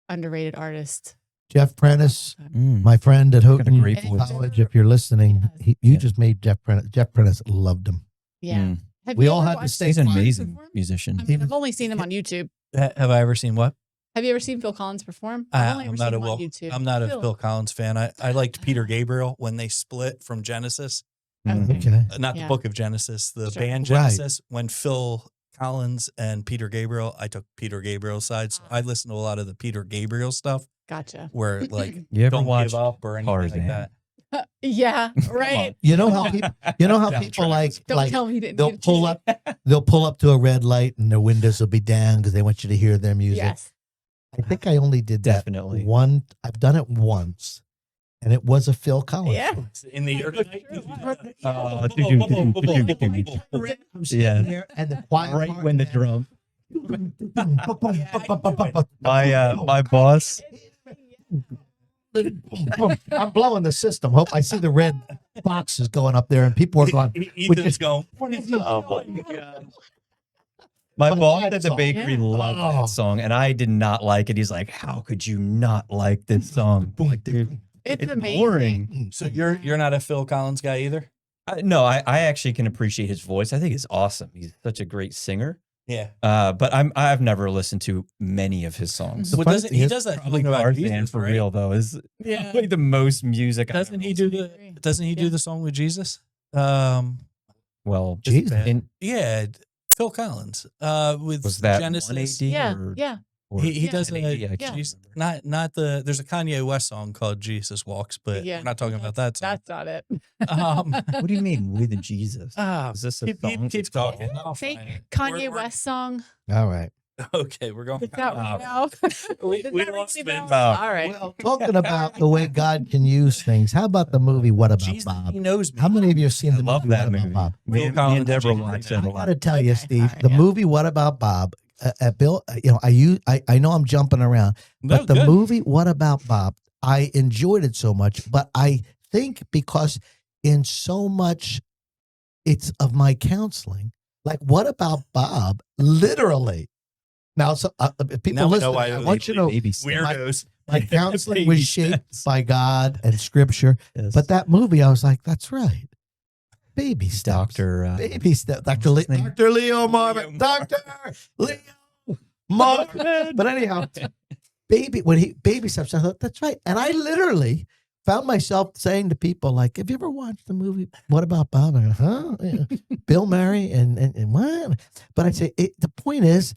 underrated artists. Jeff Prentice, Mm. my friend at Houghton agree with College. If you're listening, Yes. you Yeah. just made Jeff Prentice. Jeff Prentice loved him. Yeah. Mm. Have We you all ever had to watched stay He's an him amazing perform? musician. I mean, I've only seen him on YouTube. Have I ever seen what? Have you ever seen Phil Collins perform? I've only I'm ever not seen a him on Will. YouTube. I'm not a Phil Collins fan. I liked Peter Gabriel when they split from Genesis, Mhm. Okay. not the Yeah. Book of Genesis, the Sure. band Right. Genesis. When Phil Collins and Peter Gabriel, I took Peter Gabriel's side. So I listened to a lot of the Peter Gabriel stuff, Gotcha. where like You ever don't watch give up or anything Tarzan? like that. Yeah, right. You know how people, Soundtrack. people like Don't tell me he didn't. they'll get a pull cheat. up they'll pull up to a red light and their windows will be down because they want you to hear their music. Yes. I think I only did that Definitely. one. I've done it once, and it was a Phil Collins. Yeah. In the year I'm sitting Yeah. there and the quiet Right part, when the drum. My boss. I'm blowing the system. Hope I see the red boxes going up there, and people are going. Ethan's going. Oh my God. My But boss that at the song. bakery Yeah. loved Oh. that song, and I did not like it. He's like, "How could you not like this song?" I'm like, dude, It's amazing. boring. So you're not a Phil Collins guy either? No, I actually can appreciate his voice. I think it's awesome. He's such a great singer. Yeah. But I've never listened to many of his songs. The Well, funny doesn't thing he is, does that Probably thing about Tarzan Jesus, for right? real though is Yeah. probably the most music. Doesn't he do? do agree. Doesn't he do Yeah. the song with Jesus? Well, Jesus. Yeah, Phil Collins. With was that Genesis. 180? Yeah. Or, Yeah. or He Yeah. does 1080? I a can't Jesus, remember. not the. There's a Kanye West song called Jesus Walks, but Yeah. we're not talking about that song. That's not it. What do you mean with Jesus? Ah, Is this a keep song? keep talking. I'll Fake find it. Kanye We're- West song. All right. Okay, we're going. Is that right now? We Does that lost ring any Vince. bells? All right. Well, talking about the way God can use things, how about the movie What About Jesus, Bob? he knows me. How many of you have seen I the love movie that What About movie. Bob? Me Phil and Collins Deborah and watched Jamie it a I lot. got to tell you, Okay, Steve, all right, the yeah. movie What About Bob? Bill, I know I'm jumping around, No, but the good. movie What About Bob? I enjoyed it so much, but I think because in so much it's of my counseling, like What About Bob? Literally. Now, so people Now we listen. know why I they want you to know Baby steps. Weirdos. my counseling was Baby shaped steps. by God and Scripture, Yes. but that movie, I was like, that's right, baby steps. Doctor, Baby step, Dr. what's his name? Dr. Leo Marvin, Dr. Leo Marvin. But anyhow, baby steps, I thought that's right, and I literally found myself saying to people like, "Have you ever watched the movie What About Bob?" I go, "Huh?" Yeah. Bill Murray and what? But I say the point is,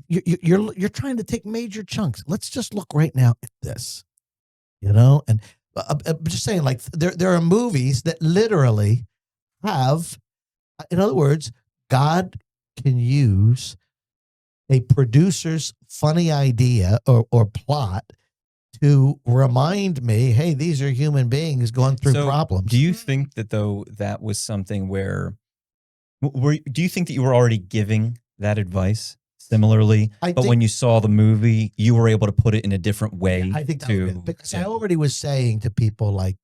you're trying to take major chunks. Let's just look right now at this, and I'm just saying, like there are movies that literally have, in other words, God can use a producer's funny idea or plot to remind me, hey, these are human beings going through So, problems. Do you think that though that was something where, do you think that you were already giving that advice similarly, I but think- when you saw the movie, you were able to put it in a different way? I think that to was it, because I yeah. already was saying to people, like,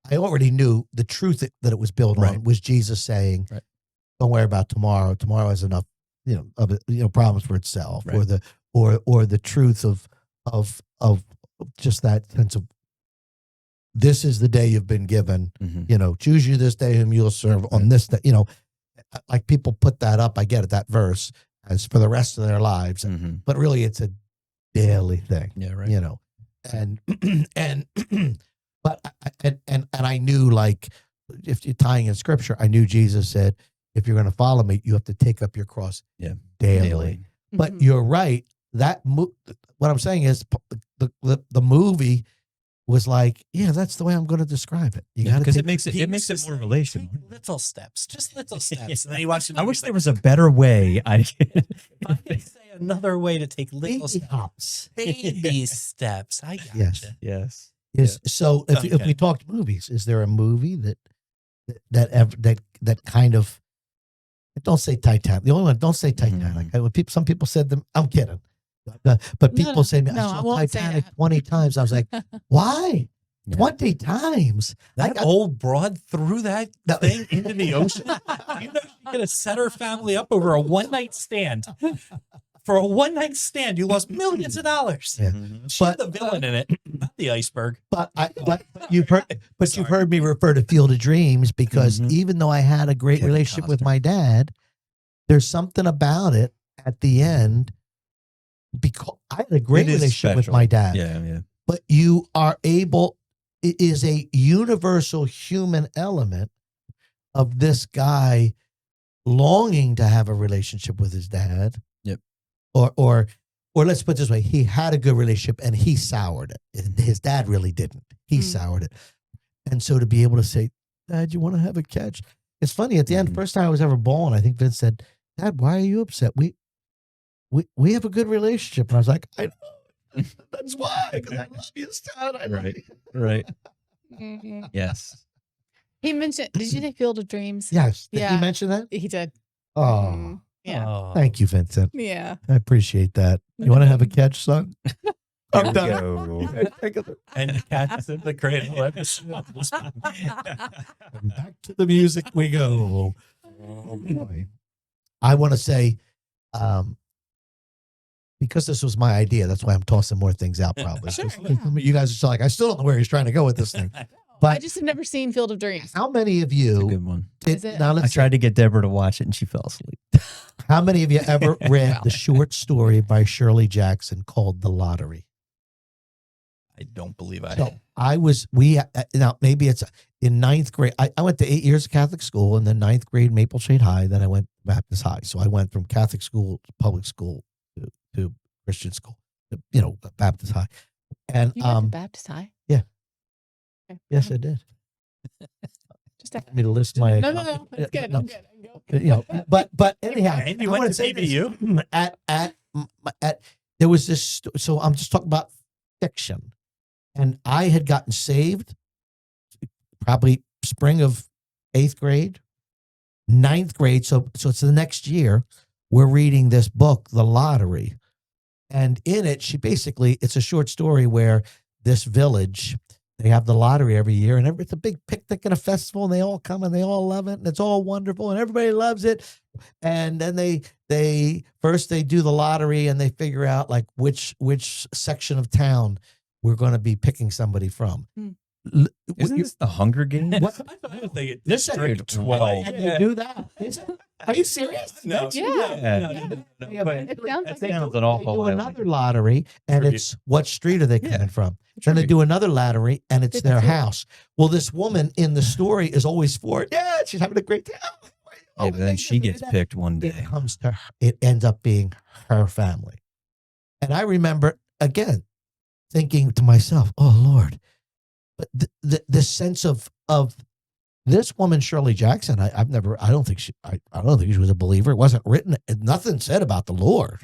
I already knew the truth that it was built Right. on was Jesus saying, Right. "Don't worry about tomorrow. Tomorrow has enough, of it, problems for itself." Right. Or the truth of just that sense of, this is the day you've been given. Mhm. Choose you this day whom you'll serve on this day. Like people put that up. I get it, that verse, as for the rest of their lives, Mhm. but really it's a daily thing. Yeah, right. And but I knew, like, if you're tying in Scripture, I knew Jesus said, if you're going to follow me, you have to take up your cross Yeah. daily. But Mhm. you're right. What I'm saying is the movie was like, yeah, that's the way I'm going to describe it. You got to Because it makes it He makes it used to more say, relational. "Take little steps, just little steps." And then you watch the I movie, wish it's there like, was a better way. I can say another way to take little baby steps. hops. Baby steps. I got Yes. you. Yes. So if Okay. we talked movies, is there a movie that kind of, don't say Titanic. The only one, don't say Titanic. When some people said them, I'm kidding. But people no, say, no, I I saw won't say Titanic that. 20 times. I was like, why? Yeah. 20 times. That old broad threw that No. thing into the ocean. You know, she could have set her family up over a one-night stand. For a one-night stand, you lost millions of dollars. Yeah. Mhm. She's But- the villain in it, not the iceberg. But you've Sorry. heard me refer to Field of Dreams because Mhm. even though I had a great Kevin relationship with Costner. my dad, there's something about it at the end, because I had a great It is relationship with special. my dad. Yeah, yeah. But you are able, it is a universal human element of this guy longing to have a relationship with his dad. Yep. Or let's put it this way, he had a good relationship and he soured it. His dad really didn't. He soured it. And so to be able to say, Dad, you want to have a catch? It's funny, at the end, Mhm. first time I was ever bowling, I think Vince said, Dad, why are you upset? We have a good relationship. And I was like, I know. That's why, because I love you, Dad. I love Right. you. Right. Mhm. Yes. He mentioned, did you say Field of Dreams? Yes. Did Yeah. he mention that? He did. Oh, Mhm. Yeah. Oh. thank you, Vincent. Yeah. I appreciate that. You want to have a catch, son? I'm Here we done. go. And the cat's in the cradle. Back to the music we go. Oh, boy. I want to say because this was my idea, that's why I'm tossing more things out probably. Sure, yeah. You guys are still like, I still don't know where he's trying to go with this thing. I But just have never seen Field of Dreams. how many of It's a you good one. Is it? now I let's tried to get Deborah to watch it and she fell asleep. how many of you ever read the short story by Shirley Jackson called The Lottery? I don't believe I So now maybe it's in ninth grade. I went to 8 years of Catholic school, and then ninth grade Maple Shade High. Then I went to Baptist High. So I went from Catholic school to public school to Christian school, Baptist High. And You went to Baptist High? yeah. Okay. Yes, I did. Just a, Me to list my no. It's good. no. I'm good. I can go. But anyhow, And you I went wanna to say this. BBU? At there was this. So I'm just talking about fiction, and I had gotten saved probably spring of 8th grade, 9th grade. So it's the next year. We're reading this book, The Lottery, and in it, it's a short story where this village. They have the lottery every year, and it's a big picnic and a festival, and they all come and they all love it, and it's all wonderful, and everybody loves it. And then they first do the lottery, and they figure out like which section of town we're going to be picking somebody from. Isn't this the Hunger Games? What? I don't think This District is- 12. And they do that? Is it? Are you serious? No, Yeah. Yeah, but It sounds like they sounds do, an awful they do lot another lottery, and Tribute. it's what street are they coming Yeah. from? Then they do another lottery, and it's their 52. house. Well, this woman in the story is always for it. Yeah, she's having a great time. Yeah, but then she gets picked one It day. comes to her, it ends up being her family. And I remember again thinking to myself, "Oh Lord," but the sense of this woman, Shirley Jackson. I don't think she was a believer. It wasn't written. Nothing said about the Lord.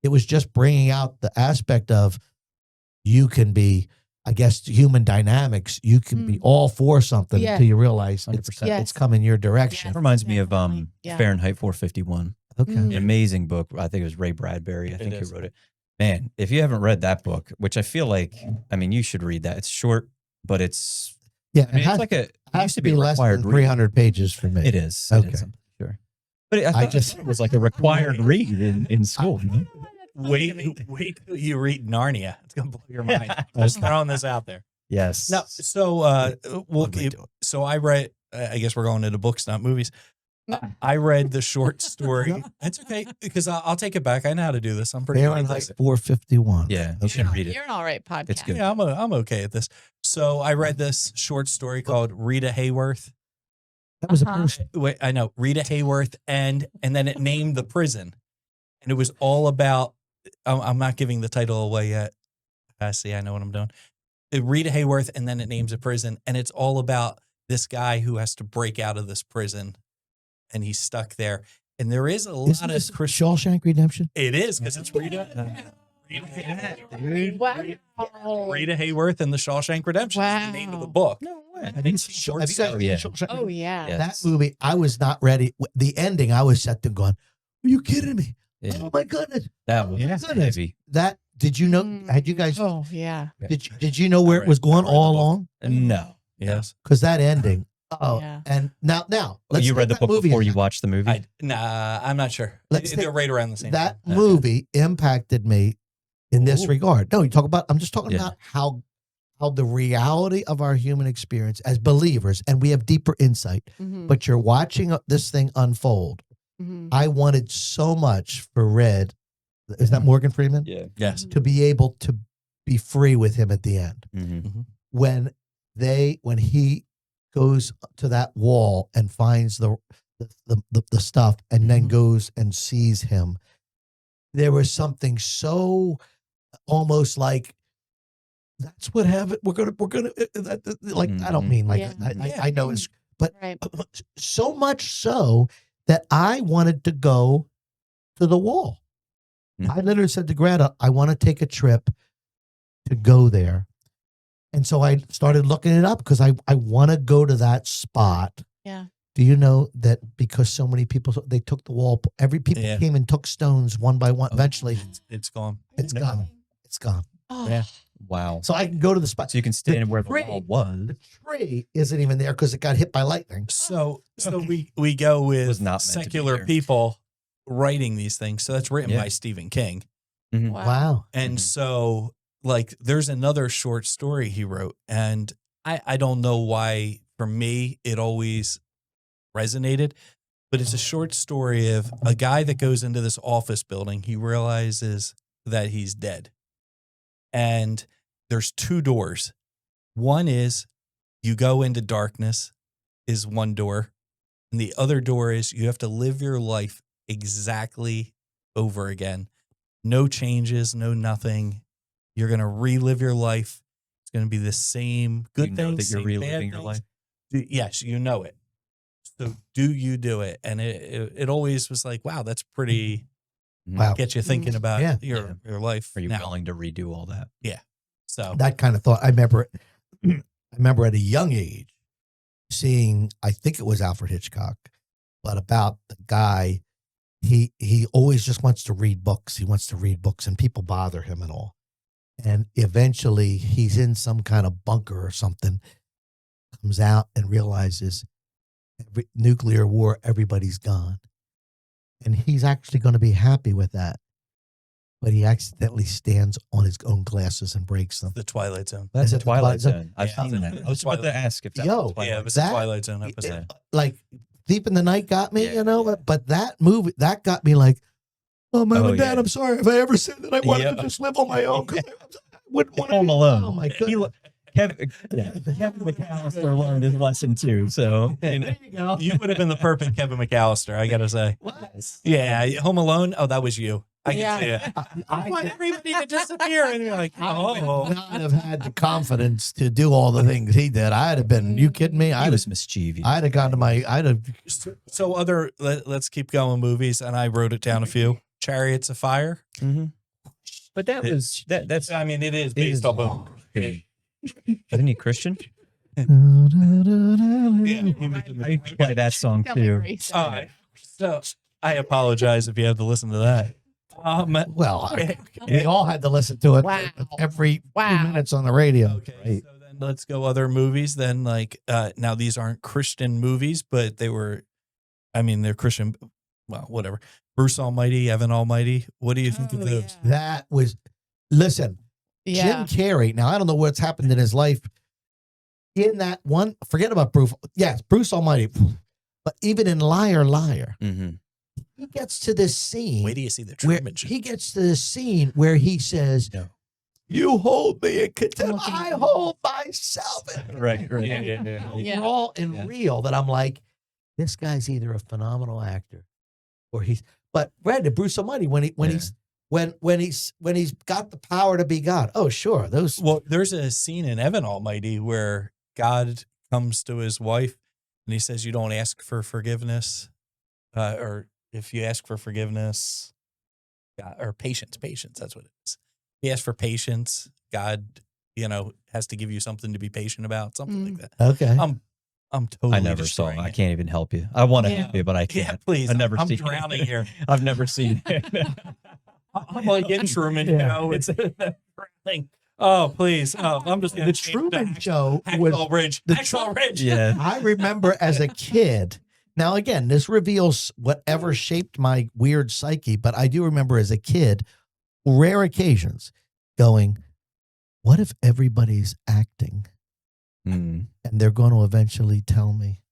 It was just bringing out the aspect of you can be, I guess, human dynamics. You can be all for something Yeah. until you realize 100%. Yes. it's coming your direction. It reminds me of Yeah. Fahrenheit 451. Okay. Mm. Amazing book. I think it was Ray Bradbury. I think is. who wrote it. Man, if you haven't read that book, which I feel like, you should read that. It's short, but it's Yeah, it's like it has used to to be be less required than read. 300 pages for me. It is. Okay. It is, I'm sure. But I I thought just- it was like a required read in school. Wait till you read Narnia. It's gonna blow your mind. Just throwing this out there. Yes. No, so we'll keep. So I read. I guess we're going into books, not movies. I read the short story. It's okay because I'll take it back. I know how to do this. I'm pretty good at Fahrenheit this. 451. Yeah, you should read it. You're an all right podcast. It's good. Yeah, I'm okay at this. So I read this short story called Rita Hayworth. That was a Uh-huh. person. Wait, I know Rita Hayworth, and then it named the prison, and it was all about. I'm not giving the title away yet. See, I know what I'm doing. Rita Hayworth, and then it names a prison, and it's all about this guy who has to break out of this prison, and he's stuck there. And there is a Isn't lot this of Christian. Shawshank Redemption? It is because it's Rita. Wow. Rita Hayworth and the Shawshank Redemption is the name of the book. No way. I think it's short Have you guys story. seen Shawshank? Oh yeah. Yeah. That movie, I was not ready. The ending, I was set to going, are you kidding me? Yeah. Oh my goodness. That was heavy. That, did you know, Mm. had you guys, Oh yeah. did you know where it was going I read the all book. along? No. Yes. Because that ending, Yeah. and now, Oh, let's you read take the that book movie before you aside. watched the movie? I'm not sure. Let's They're take- right around the same. That time. movie impacted me in this Ooh. regard. No, I'm just talking Yeah. about how the reality of our human experience as believers, and we have deeper insight, Mhm. but you're watching this thing unfold. Mhm. I wanted so much for Red, is that Morgan Freeman? Yeah. Yes. To be able to be free with him at the end. Mm-hmm. When he goes to that wall and finds the stuff and then goes and sees him, there was something so almost like that's what heaven we're gonna like I don't mean like Yeah. I know it's but Right. so much so that I wanted to go to the wall. Mhm. I literally said to Greta, I want to take a trip to go there. And so I started looking it up because I want to go to that spot. Yeah. Do you know that because so many people, they took the wall, people Yeah. came and took stones one by one. Eventually, It's gone. it's gone. It's gone. Oh. Yeah. Wow. So I can go to the spot. So you can stand where the tree- wall was. The tree isn't even there because it got hit by lightning. So we go with Was not meant to be secular there. people writing these things. So that's written Yeah. by Stephen King. Mhm. Wow. And Mhm. so, like, there's another short story he wrote. And I don't know why, for me, it always resonated. But it's a short story of a guy that goes into this office building. He realizes that he's dead. And there's two doors. One is you go into darkness, is one door. And the other door is you have to live your life exactly over again. No changes, no nothing. You're going to relive your life. It's going to be the same good You know things. that you're same reliving bad your life. things. Yes, you know it. So do you do it? And it always was like, wow, that's pretty, Wow. get you thinking about Yeah. your life. Are you now. willing to redo all that? So That kind of thought. I remember at a young age seeing, I think it was Alfred Hitchcock, but about the guy, he always just wants to read books. He wants to read books and people bother him and all. And eventually he's in some kind of bunker or something, comes out and realizes nuclear war, everybody's gone. And he's actually going to be happy with that. But he accidentally stands on his own glasses and breaks them. the Twilight Zone. That's Is a it the Twilight Twilight Zone? Zone. I've Yeah. seen that. I was about to ask if that Yo, was Twilight. Yeah, it was that- a Twilight Zone episode. Yeah. Like Deep in the Night got me, Yeah, yeah. but that movie, that got me like, oh, Mom Oh, and Dad, yeah. I'm sorry if I ever said that I wanted Yeah. to just live on my own. 'Cause I wouldn't want to Home be Alone. Oh, my He goodness. lo- Kevin McAllister learned his lesson too. So you know. There you go. You would have been the perfect Kevin McAllister, I gotta say. What? Yeah, Home Alone. Oh, that was you. I can Yeah. see it. I want everybody to disappear, and you're like, would oh, not have had the confidence to do all the things he did. I'd have been, you kidding me? He I'd was have, mischievous. I'd have gone to my, I'd have, So let's keep going movies, and I wrote it down a few. Chariots of Fire. Mhm. But that was that's. I mean, it is It based is- off of. Isn't he Christian? Yeah. I play that song Tell me too. Grace. So I apologize if you had to listen to that. well, we all had to listen to it Wow. every Wow. 2 minutes on the radio. Okay, so then let's go other movies. Then, like, now these aren't Christian movies, but they're Christian. Well, whatever. Bruce Almighty, Evan Almighty. What do you think of Oh, those? yeah. That was, listen, Yeah. Jim Carrey. Now I don't know what's happened in his life. In that one, forget about Bruce. Yes, Bruce Almighty. But even in Liar, Liar, Mm-hmm. he gets to this scene. Wait till you see the where Truman Show. he gets to this scene where he says, No. "You hold me in contempt. I hold myself." Right. Right. Yeah. Raw and Yeah. real. That I'm like, this guy's either a phenomenal actor, or he's. But Brandon Bruce Almighty when he's got the power to be God. Oh, sure, those. Well, there's a scene in Evan Almighty where God comes to his wife and he says, "You don't ask for forgiveness, or if you ask for forgiveness, God, or patience. That's what it is. He asks for patience. God, has to give you something to be patient about, something like that." Okay. I'm totally. I never saw. destroying I it. can't even help you. I want to Yeah. help you, but I Yeah, can't. please. I've never I'm seen drowning it. here. I've never seen it. I'm like in Truman, Yeah. It's drowning. Oh, please. Oh, I'm just gonna The change Truman to Show was. Hacksaw Ridge. the Hacksaw Ridge. Yeah. I remember as a kid. Now, again, this reveals whatever shaped my weird psyche, but I do remember as a kid, rare occasions, going, what if everybody's acting Mm. and they're going to eventually tell me?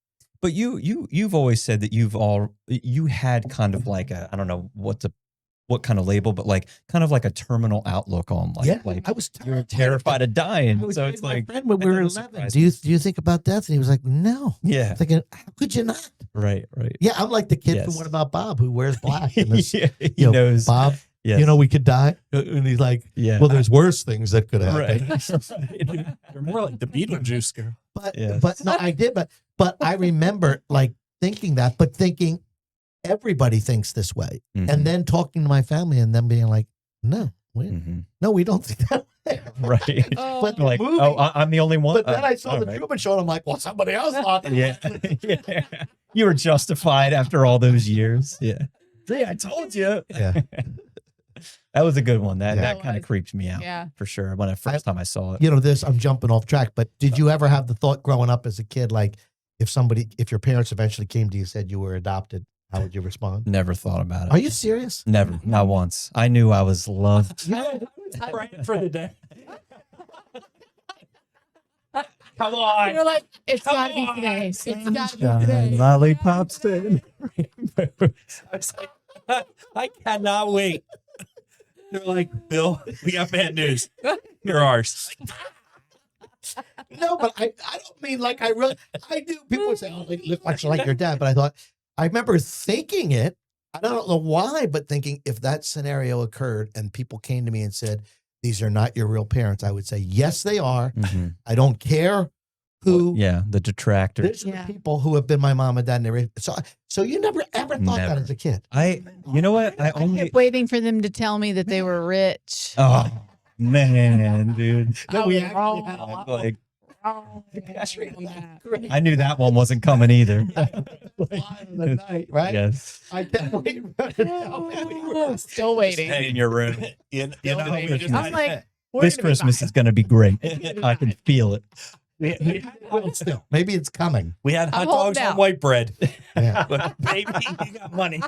But you've always said that you had kind of like a, I don't know what kind of label, but like kind of like a terminal outlook on like I was you're terrified of dying. I was So telling it's my like friend when we that were doesn't 11, surprise do you think about death? And he was like, no. yeah, I'm thinking, how could you not? right. Yeah, I'm like the kid Yes. from What About Bob who wears black. And this, Yeah, he you know, knows. Bob, Yes. we could die. And he's like, Yeah. well, there's worse things that could happen. Right. You're more like the Beetlejuice girl. But Yes. but no, I did. But I remember like thinking that, but thinking everybody thinks this way, Mhm. and then talking to my family and them being like, no, Mhm. we don't think that way. Right. Oh. But the Like, movie, I'm the only one. but then I saw all the right. Truman Show, and I'm like, well, somebody else thought that. Yeah. Yeah. You were justified after all those years. Yeah. See, I told you. Yeah. That was a good one. That Yeah. that kind of creeped me out Yeah. for sure. When the first time I saw it. I'm jumping off track, but did you ever have the thought growing up as a kid, like if your parents eventually came to you and said you were adopted, How would you respond? Never thought about it. Are you serious? Never, not once. I knew I was loved. Right for the day. Come on. You're like, it's gotta be today. It's gotta be today. Lollipops. Then. I was like, I cannot wait. They're like, Bill, we got bad news. You're ours. No, but I don't mean like I do. People would say, oh, you look much like your dad. But I remember thinking it. I don't know why, but thinking if that scenario occurred and people came to me and said, these are not your real parents, I would say, yes, they are. Mm-hmm. I don't care who. Yeah, the detractors. These are the people who have been my mom and dad. So you never ever thought that Never. as a kid. You know what? I I only. kept waiting for them to tell me that they were rich. Oh man, dude. No, we actually actually had a lot Like, Right? I knew that one wasn't coming either. the night, right? Yes. I definitely remember. Still waiting. Stay in your room. You know, we just I'm like, we're This gonna be Christmas fine. is going to be great. I can feel it. Still, maybe it's coming. we had hot I'm dogs holding on out. white bread. Yeah. But baby, you got money.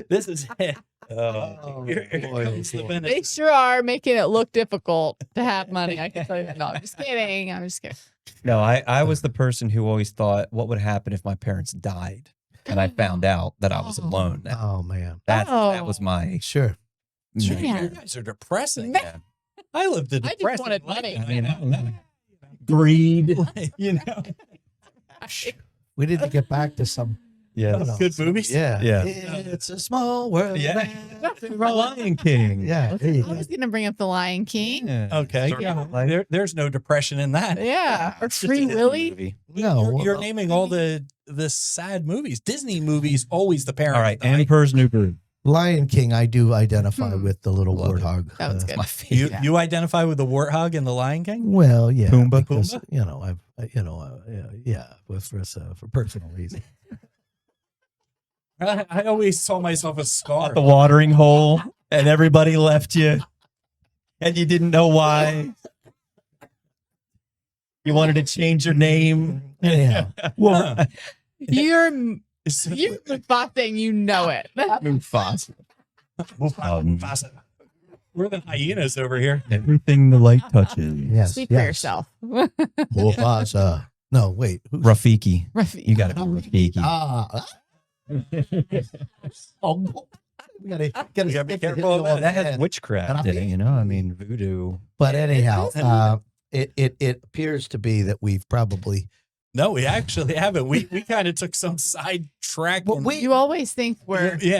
This is it. Oh, Here boy, comes the boy. benefit. They sure are making it look difficult to have money. I can tell you that. No, I'm just kidding. I'm just kidding. No, I was the person who always thought, what would happen if my parents died? And I found out that I was alone. Oh man. That Oh. was my. Sure. Sure, Man. you guys are depressing. Yeah. I lived a I just depressing wanted life. money. I mean, I don't know. Greed, you know. We need to get back to some Yeah. Good movies. Yeah. Yeah. It's a small world. Yeah. Lion King. Yeah. There you I go. was going to bring up The Lion King. Yeah. Okay. Yeah. There's no depression in that. Yeah. Or It's just Free a Willy. Movie. No, You're well, naming all the sad movies. Disney movies, always the parent. All right. that died. Emperor's New Groove. Lion King, I do identify Hmm. with the little Love it. warthog. That was good. My You favorite. you identify with the warthog and the Lion King? Well, yeah, Pumbaa? because Pumbaa? you know for personal reasons. I always saw myself as Scar. At the watering hole, and everybody left you, and you didn't know why. You wanted to change your name. Anyhow, Well, You're Mufasa and you know it. Mufasa. Mufasa. We're the hyenas over here. Everything the light touches. yes, Speak for yourself. Mufasa. No, wait. Who's- Rafiki. Ruffy. You got to be Rafiki. Ah. Oh, we gotta You gotta be careful of That has that. witchcraft in it, you know? I mean, voodoo. But anyhow, it appears to be that we've probably No, we actually haven't. We kind of took some side track. Well, and- we- You always think we're you-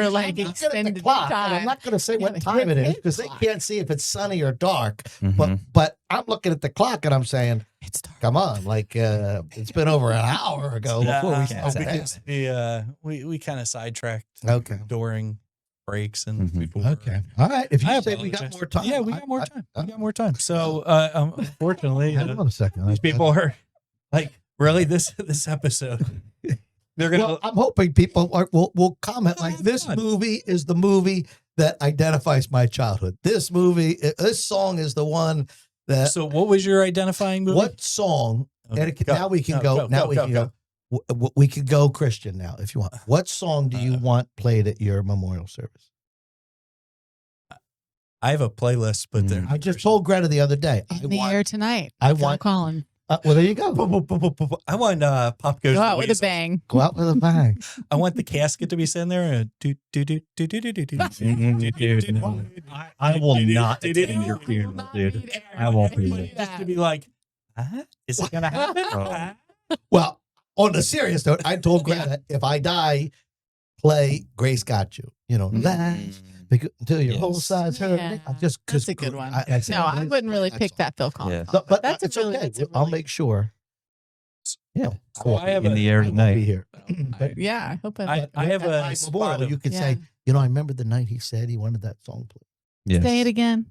like I'm looking at the extended clock, and I'm time. not going to say Yeah, what like, time it is because they clock. can't see if it's sunny or dark. Mhm. But I'm looking at the clock and I'm saying, It's dark. come on, like it's been over an hour ago before we started. we kind of sidetracked Okay. during breaks and Mhm. before. Okay. All right. If you I say we got apologize. more time. Yeah, we got more time. I- We got more time. So, unfortunately, Hold on a second. these people are like, really, this episode, they're gonna. Well, I'm hoping people will comment like, Have this fun. movie is the movie that identifies my childhood. This song is the one that. So, what was your identifying movie? What song? Okay, And go. now we can No, go. Now we can go. We can go Christian now if you want. What song do you want played at your memorial service? I have a playlist, but they're I just told Greta the other day. I In the air want. tonight. I Phil want. Collins. Well, there you go. I want Pop Goes Go the out with a Weasel. bang. Go out with a bang. I want the casket to be sitting there. And I will not attend your funeral, dude. I won't be there. Just to be like, is it gonna happen? Oh. Well, on the serious note, I told Greta if I die, play "Grace Got You." You know, last until your whole Yes. side's hurt. Yeah. Just because That's a good one. I said, No, I wouldn't really pick that Phil Yeah. Collins. No, but That's a it's really- okay. that's a I'll really- make sure. Yeah, So I have in a- the air I will be tonight. here. I- Yeah, I hope I have At my a memorial, spot of- you can Yeah. say, you know, I remember the night he said he wanted that song played. Yes. Say it again.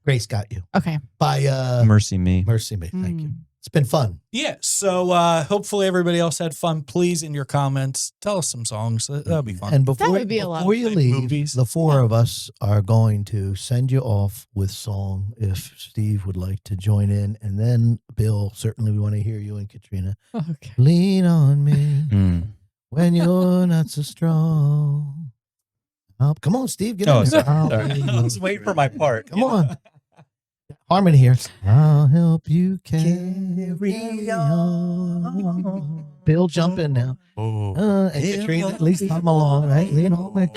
Grace Got You Okay. by Mercy me. Mercy Me. Thank you. Mm. It's been fun. Yeah. So hopefully everybody else had fun. Please, in your comments, tell us some songs. That'll be fun. And before, would be a lot before of you fun. leave, Movies. the four of us are going to send you off with song if Steve would like to join in. And then, Bill, certainly we want to hear you and Katrina. Okay. Lean on me. Mm. when you're not so strong. Come on, Steve. Get Oh, in there. sorry. I was waiting for my part. Come on. Harmony here. I'll help you carry on. Bill, jump in now. Oh. And Katrina, at least I'm along, right? Lean on me.